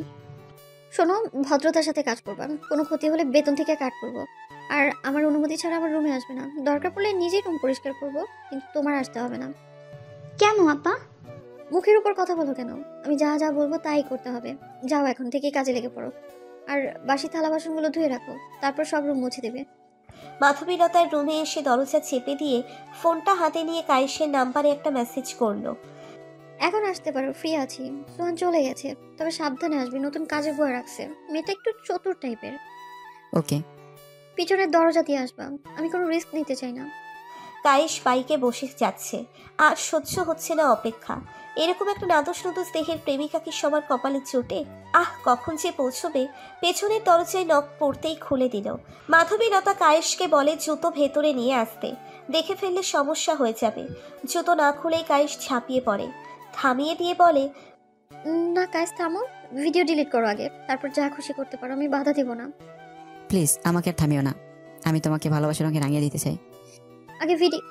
শোনো, ভদ্রতার সাথে কাজ করবা, কোনো ক্ষতি হলে বেতন থেকে কাট করবো। আর আমার অনুমতি ছাড়া আমার রুমে আসবে না। দরকার পড়লে নিজেই রুম পরিষ্কার করবো, কিন্তু তোমার আসতে হবে না। কেন আপা? মুখের উপর কথা বলো কেন? আমি যা যা বলবো তাই করতে হবে। যাও, এখন থেকেই কাজে লেগে পড়ো। আর বাসি থালা বাসনগুলো ধুয়ে রাখো, তারপর সব রুম মুছে দেবে। মাধবীলতার রুমে এসে দরজা চেপে দিয়ে ফোনটা হাতে নিয়ে কায়েসের নাম্বারে একটা মেসেজ করলো। এখন আসতে পারো, ফ্রি আছি। সোহান চলে গেছে, তবে সাবধানে আসবি, নতুন কাজে বয়ে রাখছে। মেয়েটা একটু চতুর টাইপের। ওকে। পিছনের দরজা দিয়ে আসবা, আমি কোনো রিস্ক নিতে চাই না। কায়েস বাইকে বসে যাচ্ছে। আর সহ্য হচ্ছে না অপেক্ষা। এরকম একটা নাদুস নুদুস দেহের প্রেমিকা কি সবার কপালে চোটে? কখন যে পৌঁছবে। পেছনের দরজায় নখ পড়তেই খুলে দিল। মাধবীলতা কায়েসকে বলে জুতো ভেতরে নিয়ে আসতে, দেখে ফেললে সমস্যা হয়ে যাবে। জুতো না খুলেই কায়েস ঝাঁপিয়ে পড়ে। থামিয়ে দিয়ে বলে, না কাজ থামো, ভিডিও ডিলিট করো আগে, তারপর যা খুশি করতে পারো, আমি বাধা দিব না। প্লিজ আমাকে আর থামিও না, আমি তোমাকে ভালোবাসার রঙে রাঙিয়ে দিতে চাই। আগে ভিডিও।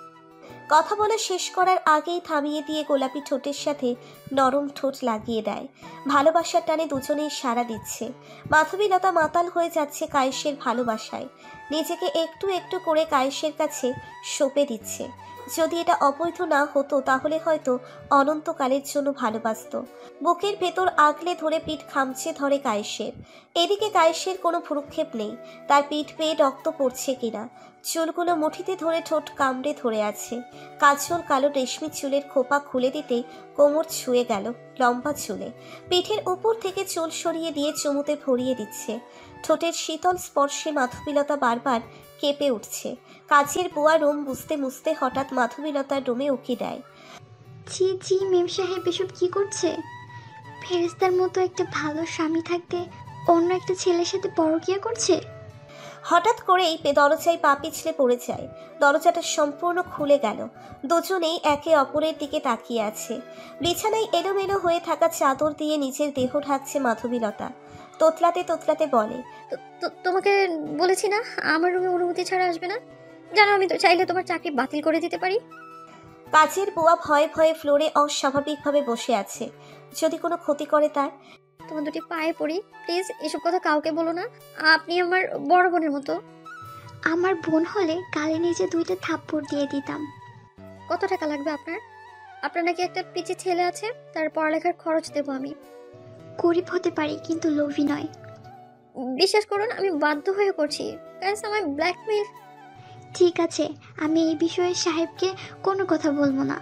কথা বলা শেষ করার আগেই থামিয়ে দিয়ে গোলাপি ঠোঁটের সাথে নরম ঠোঁট লাগিয়ে দেয়। ভালোবাসার টানে দুজনেই সাড়া দিচ্ছে। মাধবীলতা মাতাল হয়ে যাচ্ছে কায়েসের ভালোবাসায়। নিজেকে একটু একটু করে কায়েসের কাছে সঁপে দিচ্ছে। যদি এটা অবৈধ না হতো তাহলে হয়তো অনন্তকালের জন্য ভালোবাসত। বুকের ভেতর আগলে ধরে পিঠ খামচে ধরে কায়েসের। এদিকে কায়েসের কোনো ভ্রুক্ষেপ নেই, তার পিঠ পেয়ে রক্ত পড়ছে কিনা। চুলগুলো মুঠিতে ধরে ঠোঁট কামড়ে ধরে আছে। কাজল কালো রেশমি চুলের খোপা খুলে দিতে কোমর ছুঁয়ে গেল লম্বা চুলে। পিঠের উপর থেকে চুল সরিয়ে দিয়ে চুমুতে ভরিয়ে দিচ্ছে। ঠোঁটের শীতল স্পর্শে মাধবীলতা বারবার কেঁপে উঠছে। কাজের বুয়া রুম মুছতে মুছতে হঠাৎ মাধবীলতার রুমে উকি দেয়। জি জি মেম সাহেব এসব কি করছে? ফেরেশতার মতো একটা ভালো স্বামী থাকতে অন্য একটা ছেলের সাথে পরকীয়া করছে। হঠাৎ করেই দরজায় পা পিছলে পড়ে যায়। দরজাটা সম্পূর্ণ খুলে গেল। দুজনেই একে অপরের দিকে তাকিয়ে আছে। বিছানায় এলোমেলো হয়ে থাকা চাদর দিয়ে নিজের দেহ ঢাকছে মাধবীলতা। তোতলাতে তোতলাতে বলে, তোমাকে বলেছি না আমার রুমে অনুমতি ছাড়া আসবে না? জানো আমি তো চাইলে তোমার চাকরি বাতিল করে দিতে পারি। কাজের বুয়া ভয়ে ভয়ে ফ্লোরে অস্বাভাবিকভাবে বসে আছে। যদি কোনো ক্ষতি করে তার। তোমার দুটি পায়ে পড়ি, প্লিজ এসব কথা কাউকে বলো না। আপনি আমার বড় বোনের মতো। আমার বোন হলে গালে নিজে 2টা থাপ্পড় দিয়ে দিতাম। কত টাকা লাগবে আপনার? আপনার নাকি একটা পিচি ছেলে আছে, তার পড়ালেখার খরচ দেবো আমি। গরিব হতে পারি কিন্তু লোভী নয়। বিশ্বাস করুন আমি বাধ্য হয়ে করছি, কারণ আমায় ব্ল্যাকমেইল। ঠিক আছে, আমি এই বিষয়ে সাহেবকে কোনো কথা বলবো না।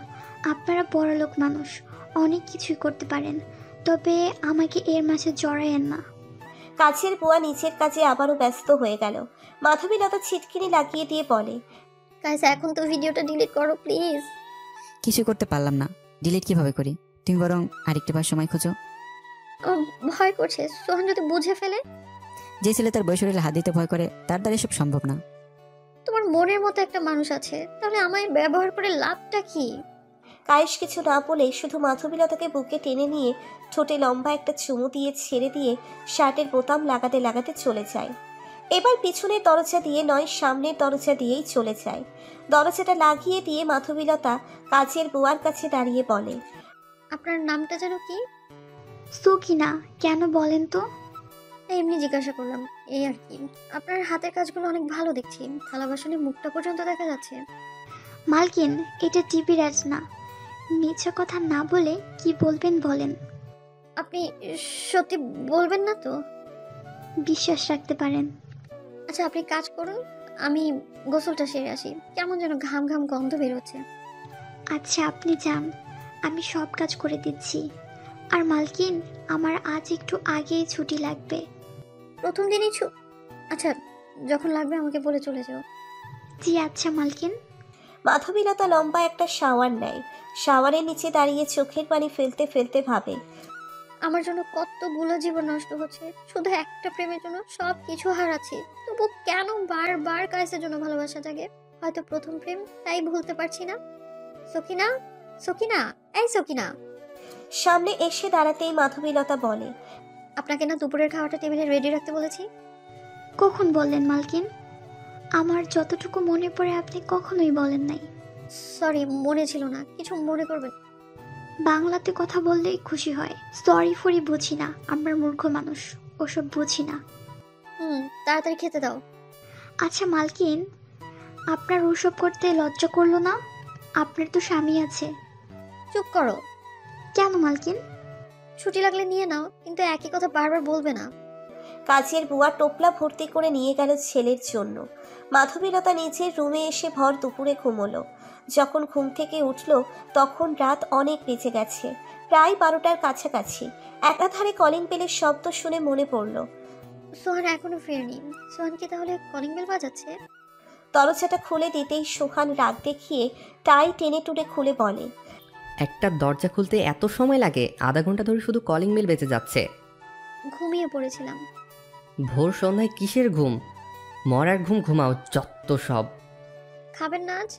আপনারা বড়লোক মানুষ, অনেক কিছুই করতে পারেন, তবে আমাকে এর মাঝে জড়ায়েন না। কাজের বুয়া নিজের কাজে আবারও ব্যস্ত হয়ে গেল। মাধবীলতা ছিটকিনি লাগিয়ে দিয়ে বলে, গাইস এখন তো ভিডিওটা ডিলিট করো প্লিজ। কিছু করতে পারলাম না, ডিলিট কিভাবে করি? তুমি বরং আরেকটু বার সময় খোঁজো। আমার ভয় করছে, সোহান যদি বুঝে ফেলে। যে ছেলে তার বই শরীরে হাত দিতে ভয় করে তার দ্বারা এসব সম্ভব না। তোমার মনের মতো একটা মানুষ আছে, তাহলে আমায় ব্যবহার করে লাভটা কি? কায়েস কিছু না বলে শুধু মাধবীলতাকে বুকে টেনে নিয়ে ঠোঁটে লম্বা একটা চুমু দিয়ে ছেড়ে দিয়ে শার্টের বোতাম লাগাতে লাগাতে চলে যায়। এবার পিছনের দরজা দিয়ে নয়, সামনের দরজা দিয়েই চলে যায়। দরজাটা লাগিয়ে দিয়ে মাধবীলতা কাজের বুয়ার কাছে দাঁড়িয়ে বলে, আপনার নামটা যেন কি? সুকিনা। কেন বলেন তো? এমনি জিজ্ঞাসা করলাম, এই আর কি। আপনার হাতের কাজগুলো অনেক ভালো দেখছি, থালা বাসনের মুখটা পর্যন্ত দেখা যাচ্ছে। মালকিন, এটা টিভির অ্যাড না। মিথ্যা কথা না বলে কি বলবেন বলেন। আপনি সত্যি বলবেন না তো? বিশ্বাস রাখতে পারেন। আচ্ছা আপনি কাজ করুন, আমি গোসলটা সেরে আসি। কেমন যেন ঘাম ঘাম গন্ধ বেরোচ্ছে। আচ্ছা আপনি যান, আমি সব কাজ করে দিচ্ছি। আর মালকিন, আমার আজ একটু আগেই ছুটি লাগবে। প্রথম দিনই আচ্ছা, যখন লাগবে আমাকে বলে চলে যাও। জি আচ্ছা মালকিন। মাধবীলতা লম্বা একটা শাওয়ার নেয়। শাওয়ারের নিচে দাঁড়িয়ে চোখের পানি ফেলতে ফেলতে ভাবে, আমার জন্য কতগুলো জীবন নষ্ট হচ্ছে, শুধু একটা প্রেমের জন্য সব কিছু হারাচ্ছি। তবু কেন বারবার কায়েসের জন্য ভালোবাসা জাগে? হয়তো প্রথম প্রেম, তাই ভুলতে পারছি না। সকিনা, সকিনা, এই সকিনা। সামনে এসে দাঁড়াতেই মাধবীলতা বলে, আপনাকে না দুপুরের খাওয়াটা টেবিলে রেডি রাখতে বলেছি। কখন বললেন মালকিন? আমার যতটুকু মনে পড়ে আপনি কখনোই বলেন নাই। সরি, মনে ছিল না, কিছু মনে করবেন। বাংলাতে কথা বললেই খুশি হয়। সরি ফরি বুঝি না, আমরা মূর্খ মানুষ, ওসব বুঝি না। তাড়াতাড়ি খেতে দাও। আচ্ছা মালকিন, আপনার ওসব করতে লজ্জা করলো না? আপনার তো স্বামী আছে। চুপ করো। কেন মালকিন? ছুটি লাগলে নিয়ে নাও, কিন্তু একই কথা বারবার বলবে না। কাজের বুয়া টোপলা ভর্তি করে নিয়ে গেল ছেলের জন্য। মাধবীলতা নিজের রুমে এসে ভর দুপুরে ঘুমোলো। যখন ঘুম থেকে উঠল তখন রাত অনেক বেজে গেছে, প্রায় 12টার কাছাকাছি। একাধারে কলিং বেলের শব্দ শুনে মনে পড়ল সোহান এখনো ফেরেনি। সোহান কি তাহলে কলিং বেল বাজাচ্ছে? দরজাটা খুলে দিতেই সোহান রাগ দেখিয়ে টাই টেনে টুনে খুলে বলে, একটা দরজা খুলতে এত সময় লাগে? আধা ঘন্টা ধরে শুধু কলিং বেল বেজে যাচ্ছে। ঘুমিয়ে পড়েছিলাম। ভোর সন্ধ্যায় কিসের ঘুম? মরার ঘুম ঘুমাও যত সব। খাবেন না আজ?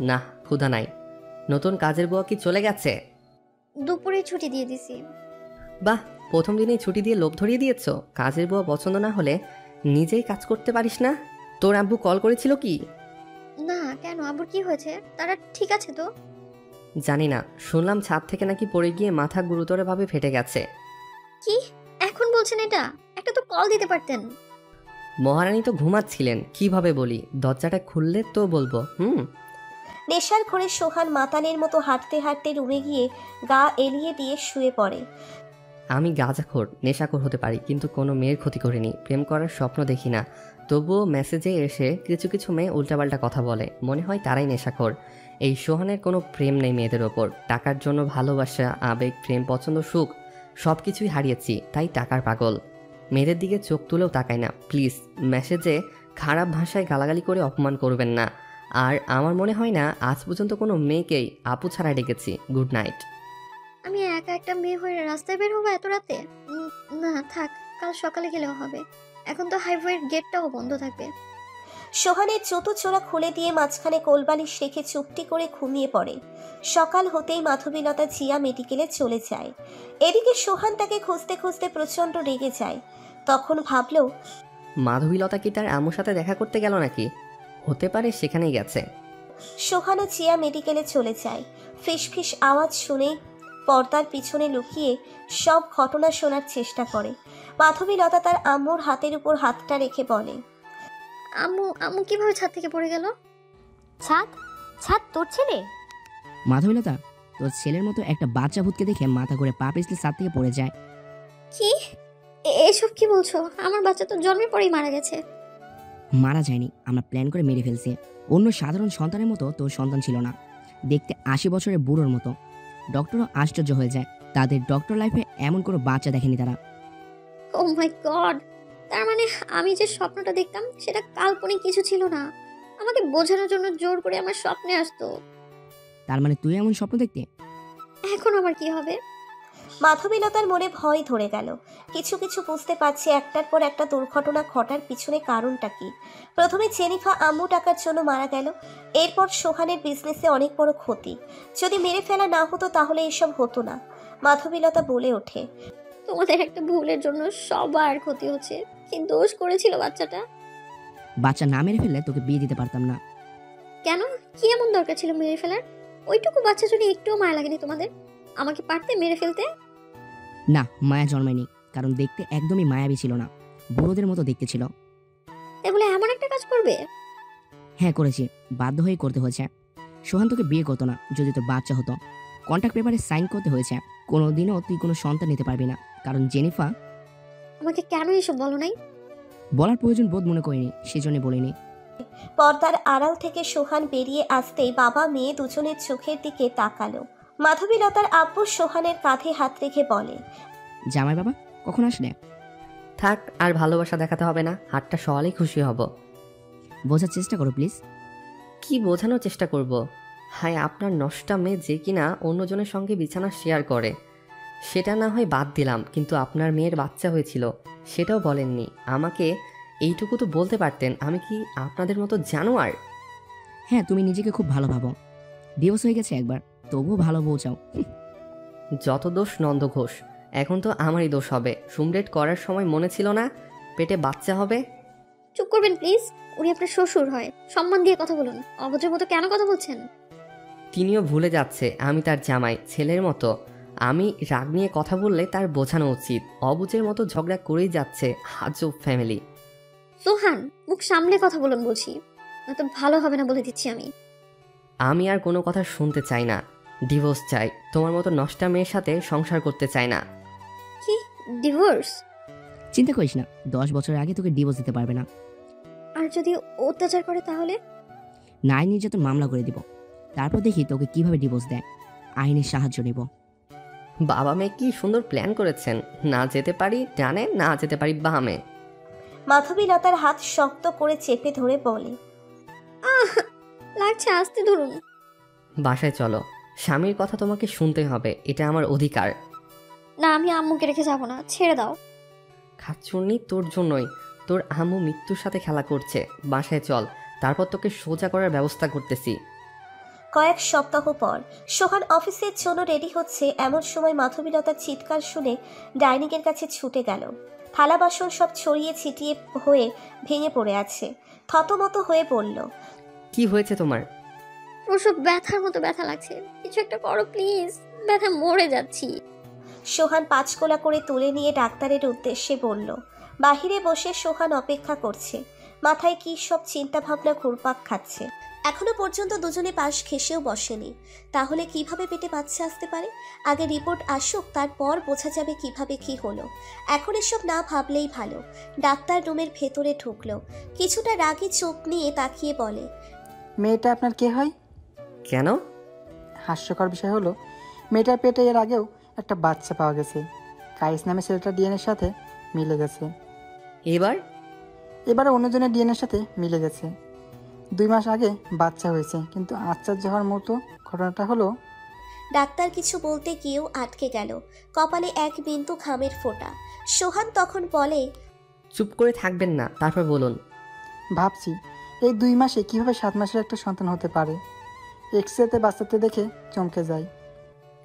না, ক্ষুধা নাই। নতুন কাজের বুয়া কি চলে গেছে? দুপুরে ছুটি দিয়ে দিছি। বাহ, প্রথম দিনেই ছুটি দিয়ে লোভ ধরিয়ে দিয়েছ। কাজের বুয়া পছন্দ না হলে নিজেই কাজ করতে পারিস না? তোর আব্বু কল করেছিল কি? না, কেন? আব্বুর কি হয়েছে? তারা ঠিক আছে তো? জানি না, শুনলাম ছাদ থেকে নাকি পড়ে গিয়ে মাথা গুরুতরভাবে ফেটে গেছে। কি এখন বলছেন এটা? একটা তো কল দিতে পারতেন। মহারানী তো ঘুমাচ্ছিলেন, কিভাবে বলি? দরজাটা খুললে তো বলবো। নেশার ঘরে সোহান মাতালের মতো হাঁটতে হাঁটতে রুমে গিয়ে গা এলিয়ে দিয়ে শুয়ে পড়ে। আমি গাঁজাখোর, নেশাখোর হতে পারি, কিন্তু কোনো মেয়ের ক্ষতি করিনি, প্রেম করার স্বপ্ন দেখি না। তবুও মেসেজে এসে কিছু কিছু মেয়ে উল্টাপাল্টা কথা বলে, মনে হয় তারাই নেশাখোর। এই সোহানের কোনো প্রেম নেই মেয়েদের ওপর। টাকার জন্য ভালোবাসা, আবেগ, প্রেম, পছন্দ, সুখ সব কিছুই হারিয়েছি, তাই টাকার পাগল। মেয়েদের দিকে চোখ তুলেও তাকাই না। প্লিজ মেসেজে খারাপ ভাষায় গালাগালি করে অপমান করবেন না। আর আমার মনে হয় না আজ পর্যন্ত কোনো মেয়েকেই আপু ছাড়া ডেকেছি। Good night. আমি একা একটা মেয়ে হয়ে রাস্তায় বের হবো এত রাতে? না থাক, কাল সকালে গেলেও হবে। এখন তো হাইওয়ের গেটটাও বন্ধ থাকবে। সোহানের জুতো চোরা খুলে দিয়ে মাঝখানে কোলবালিশ রেখে চুপটি করে ঘুমিয়ে পড়ে। সকাল হতেই মাধবীলতা জিয়া মেডিকেলে চলে যায়। এদিকে সোহান তাকে খুঁজতে খুঁজতে প্রচণ্ড রেগে যায়। তখন ভাবল, মাধবীলতা কি তার আম্মুর সাথে দেখা করতে গেল নাকি? হতে পারে সেখানেই গেছে। সোহান ও জিয়া মেডিকেলে চলে যায়। ফিসফিস আওয়াজ শুনে পর্দার পিছনে লুকিয়ে সব ঘটনা শোনার চেষ্টা করে। মাধবীলতা তার আম্মুর হাতের উপর হাতটা রেখে বলে, আম্মু আম্মু কিভাবে ছাদ থেকে পড়ে গেল? ছাদ? ছাদ তোর ছেলে? মাধবীলতা, তোর ছেলের মতো একটা বাচ্চা ভূতকে দেখে মাথা করে পা পিছলে ছাদ থেকে পড়ে যায়। কি এসব কি বলছো? আমার বাচ্চা তো জন্মের পরেই মারা গেছে। মারা যায়নি, আমরা প্ল্যান করে মেরে ফেলছি। অন্য সাধারণ সন্তানের মতো তোর সন্তান ছিল না, দেখতে 80 বছরের বুড়োর মতো। ডক্টরও আশ্চর্য হয়ে যায়, তাদের ডক্টর লাইফে এমন কোনো বাচ্চা দেখেনি তারা। ও মাই গড! তার মানে আমি যে স্বপ্নটা দেখতাম সেটা কাল্পনিক কিছু ছিল না। আমাকে বোঝানোর জন্য জোর করে আমার স্বপ্নে আসতো। তার মানে তুই এমন স্বপ্ন দেখতে? এখন আমার কি হবে? মাধবীলতার মনে ভয় ধরে গেল। কিছু কিছু বুঝতে পারছে একটার পর একটা দুর্ঘটনা ঘটার পিছনে কারণটা কি। প্রথমে জেনিফা আম্মু টাকার জন্য মারা গেল, এরপর সোহানের বিজনেসে অনেক বড় ক্ষতি। যদি মেরে ফেলা না হতো তাহলে এসব হতো না। মাধবীলতা বলে ওঠে, তোমাদের একটা ভুলের জন্য সবার ক্ষতি হচ্ছে। কি দোষ করেছিল বাচ্চাটা? বাচ্চা না মেরে ফেললে তোকে বিয়ে দিতে পারতাম না। কেন? কি এমন দরকার ছিল মেরে ফেলার? ওইটুকু বাচ্চা যদি একটুও মায়া লাগেনি তোমাদের? আমাকে পারতে মেরে ফেলতে? না, মায়া জন্মায়নি, কারণ দেখতে একদমই মায়াবী ছিল না, বুড়োদের মতো দেখতে ছিল। তাহলে এমন একটা কাজ করবে? হ্যাঁ করেছি, বাধ্য হয়ে করতে হয়েছে। সোহান তোকে বিয়ে করতো না যদি তোর বাচ্চা হতো। কন্ট্রাক্ট পেপারে সাইন করতে হয়েছে। কোনোদিনও তুই কোনো সন্তান নিতে পারবি না, কারণ জেনিফা। আমাকে কেন এসব বলো নাই? বলার প্রয়োজন বোধ মনে করিনি, সেজন্য বলিনি। পর্দার আড়াল থেকে সোহান বেরিয়ে আসতেই বাবা মেয়ে দুজনের চোখের দিকে তাকালো। মাধবীলতার আব্বু সোহানের কাঁধে হাত রেখে বলে, জামাই বাবা কখন আসলে? থাক, আর ভালোবাসা দেখাতে হবে না, হাতটা সওয়ালেই খুশি হব। বোঝার চেষ্টা করো প্লিজ। কি বোঝানোর চেষ্টা করব? হায়, আপনার নষ্টা মেয়ে যে কিনা অন্যজনের সঙ্গে বিছানা শেয়ার করে, সেটা না হয় বাদ দিলাম, কিন্তু আপনার মেয়ের বাচ্চা হয়েছিল সেটাও বলেননি আমাকে। এইটুকু তো বলতে পারতেন। আমি কি আপনাদের মতো জানোয়ার? হ্যাঁ, তুমি নিজেকে খুব ভালো ভাবো। ডিভোর্স হয়ে গেছে একবার, তবুও ভালো বউ চাও। যত দোষ নন্দ ঘোষ, এখন তো আমারই দোষ হবে। সুমডেট করার সময় মনে ছিল না পেটে বাচ্চা হবে? চুপ করবেন প্লিজ। উনি আপনার শ্বশুর হয়, সম্মান দিয়ে কথা বলুন। অভদ্রের মতো কেন কথা বলছেন? তিনিও ভুলে যাচ্ছে আমি তার জামাই, ছেলের মতো। আমি রাগ নিয়ে কথা বললে তার বোঝানো উচিত। অবুঝের মতো ঝগড়া করেই যাচ্ছে। আজব ফ্যামিলি। সোহান, মুখ সামলে কথা বলুন বলছি, নয়তো ভালো হবে না বলে দিচ্ছি আমি। আমি আর কোনো কথা শুনতে চাই না। ডিভোর্স চাই। তোমার মতো নষ্টা মেয়ের সাথে সংসার করতে চাই না। কি ডিভোর্স? চিন্তা করিস না, 10 বছরের আগে তোকে ডিভোর্স দিতে পারবে না। আর যদি অত্যাচার করে তাহলে? নারী নির্যাতন মামলা করে দিব, তারপর দেখি তোকে কিভাবে ডিভোর্স দেয়। আইনের সাহায্য নেব। বাবা মেয়ে কি সুন্দর প্ল্যান করেছেন। না যেতে পারি ডানে, না যেতে পারি বামে। মাধবীলতার হাত শক্ত করে চেপে ধরে বলে, লাগছে, আসতে ধরুন। বাসায় চলো। স্বামীর কথা তোমাকে শুনতে হবে, এটা আমার অধিকার। না, আমি আম্মুকে রেখে যাব না, ছেড়ে দাও। খাচ্ছুন্নি, তোর জন্যই। তোর আম্মু মৃত্যুর সাথে খেলা করছে। বাসায় চল, তারপর তোকে সোজা করার ব্যবস্থা করতেছি। কয়েক সপ্তাহ পর সোহান অফিসের জন্য রেডি হচ্ছে, এমন সময় মাধবীলতার চিৎকার শুনে ডাইনিংয়ের কাছে ছুটে গেল। থালা বাসন সব ছড়িয়ে ছিটিয়ে হয়ে ভেঙে পড়ে আছে। থতমত হয়ে বলল, কি হয়েছে তোমার? প্রসব ব্যথার মতো ব্যথা লাগছে, কিছু একটা করো প্লিজ, ব্যথা মরে যাচ্ছি। সোহান 5 কোলা করে তুলে নিয়ে ডাক্তারের উদ্দেশ্যে বলল। বাহিরে বসে সোহান অপেক্ষা করছে, মাথায় কি সব চিন্তা ভাবনা ঘুরপাক খাচ্ছে। এখনো পর্যন্ত দুজনে পাশ ঘেঁষেও বসেনি। তাহলে কিভাবে পেটে বাচ্চা আসতে পারে? আগে রিপোর্ট আসুক, তারপর বোঝা যাবে কিভাবে কি হলো। এখন এসব না ভাবলেই ভালো। ডাক্তার রুমের ভেতরে ঢুকলো, কিছুটা রাগী চোখ নিয়ে তাকিয়ে বলে, মেয়েটা আপনার কে হয়? কেন? হাস্যকর বিষয় হলো, মেয়েটার পেটে এর আগেও একটা বাচ্চা পাওয়া গেছে। কাইস নামে ছেলেটার ডিএনএর সাথে মিলে গেছে। এবারে অন্যজনের ডিএনএর সাথে মিলে গেছে। 2 মাস আগে বাচ্চা হয়েছে। কিন্তু আশ্চর্য হওয়ার মতো ঘটনাটা হলো, ডাক্তার কিছু বলতে গিয়েও আটকে গেল, কপালে এক বিন্দু ঘামের ফোঁটা। সোহান তখন বলে, চুপ করে থাকবেন না, তারপর বলুন। ভাবছি এই 2 মাসে কিভাবে 7 মাসের একটা সন্তান হতে পারে। এক্সরেতে বাচ্চাতে দেখে চমকে যায়।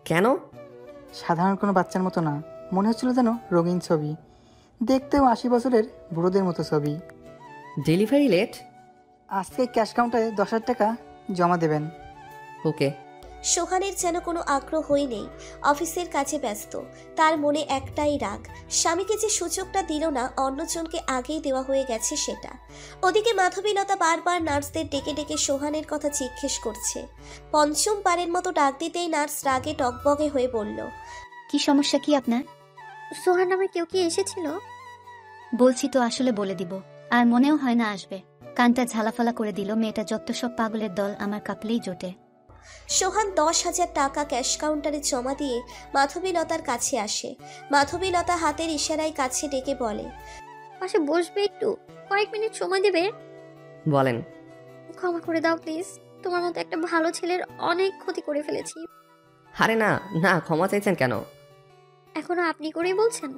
কেন? সাধারণ কোনো বাচ্চার মতো না, মনে হচ্ছিল যেন রঙিন ছবি। দেখতেও 80 বছরের বুড়োদের মতো ছবি। Delivery late? আজকে ক্যাশ কাউন্টারে 10,000 টাকা জমা দেবেন। ওকে। সোহানের যেন কোনো আগ্রহই নেই, অফিসের কাজে ব্যস্ত। তার মনে একটাই রাগ, স্বামীকে যে সুযোগটা দিল না, অন্যজনকে আগেই দেওয়া হয়ে গেছে সেটা। ওদিকে মাধবীলতা বারবার নার্সদের ডেকে ডেকে সোহানের কথা জিজ্ঞেস করছে। 5ম বারের মতো ডাক দিতেই নার্স রাগে টকবগে হয়ে বলল, কি সমস্যা কি আপনার? সোহান নামে কেউ কি এসেছিল? বলছি তো, আসলে বলে দিব, আর মনেও হয় না আসবে। কানটা ঝালাফালা করে দিল। মেয়েটা যত সব পাগলের দল আমার কাপলেই জোটে। সোহান 10,000 টাকা ক্যাশ কাউন্টারে জমা দিয়ে মাধবীলতার কাছে আসে। মাধবীলতা হাতের ইশারায় কাছে ডেকে বলে, পাশে বসবে, একটু কয়েক মিনিট সময় দেবে? বলেন। ক্ষমা করে দাও প্লিজ, তোমার মতো একটা ভালো ছেলের অনেক ক্ষতি করে ফেলেছি। আরে না না, ক্ষমা চাইছেন কেন? এখনো আপনি করেই বলছেন?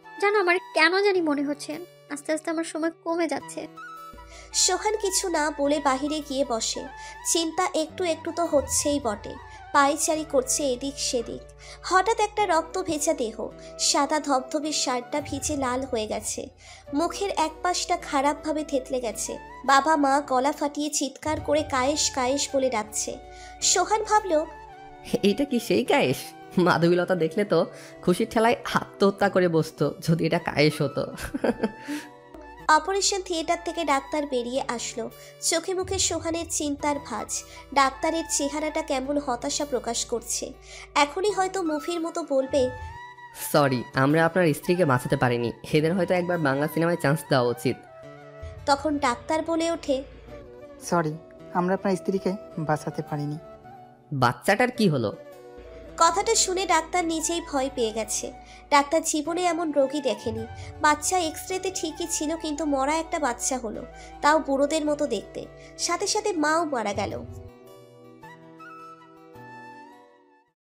জানো, আমার কেন জানি মনে হচ্ছে আস্তে আস্তে আমার সময় কমে যাচ্ছে। সোহান কিছু না বলে বাহিরে গিয়ে বসে। চিন্তা একটু একটু তো হচ্ছেই বটে, পায়চারি করছে এদিক সেদিক। হঠাৎ একটা রক্ত ভেজা দেহ, সাদা ধবধবে শার্টটা ভিজে লাল হয়ে গেছে, মুখের এক পাশটা খারাপভাবে থেতলে গেছে। বাবা মা গলা ফাটিয়ে চিৎকার করে কায়েশ কায়েশ বলে ডাকছে। সোহান ভাবল, এইটা কি সেই কায়েশ? মাধবীলতা দেখলে তো খুশির ঠেলায় আত্মহত্যা করে বসতো যদি এটা কায়েশ হতো। অপারেশন থিয়েটার থেকে ডাক্তার বেরিয়ে আসলো, চোখে মুখে সোহানের চিন্তার ভাঁজ। ডাক্তারের চেহারাটা কেমন হতাশা প্রকাশ করছে। এখনই হয়তো মুভির মতো বলবে, সরি, আমরা আপনার স্ত্রীকে বাঁচাতে পারিনি। এদের হয়তো একবার বাংলা সিনেমায় চান্স দেওয়া উচিত। তখন ডাক্তার বলে ওঠে, সরি, আমরা আপনার স্ত্রীকে বাঁচাতে পারিনি। বাচ্চাটার কি হলো? কথাটা শুনে ডাক্তার নিজেই ভয় পেয়ে গেছে। ডাক্তার জীবনে এমন রোগী দেখেনি। বাচ্চা এক্সরেতে ঠিকই ছিল, কিন্তু মরা একটা বাচ্চা হলো, তাও বুড়োদের মতো দেখতে। সাথে সাথে মাও মারা গেল।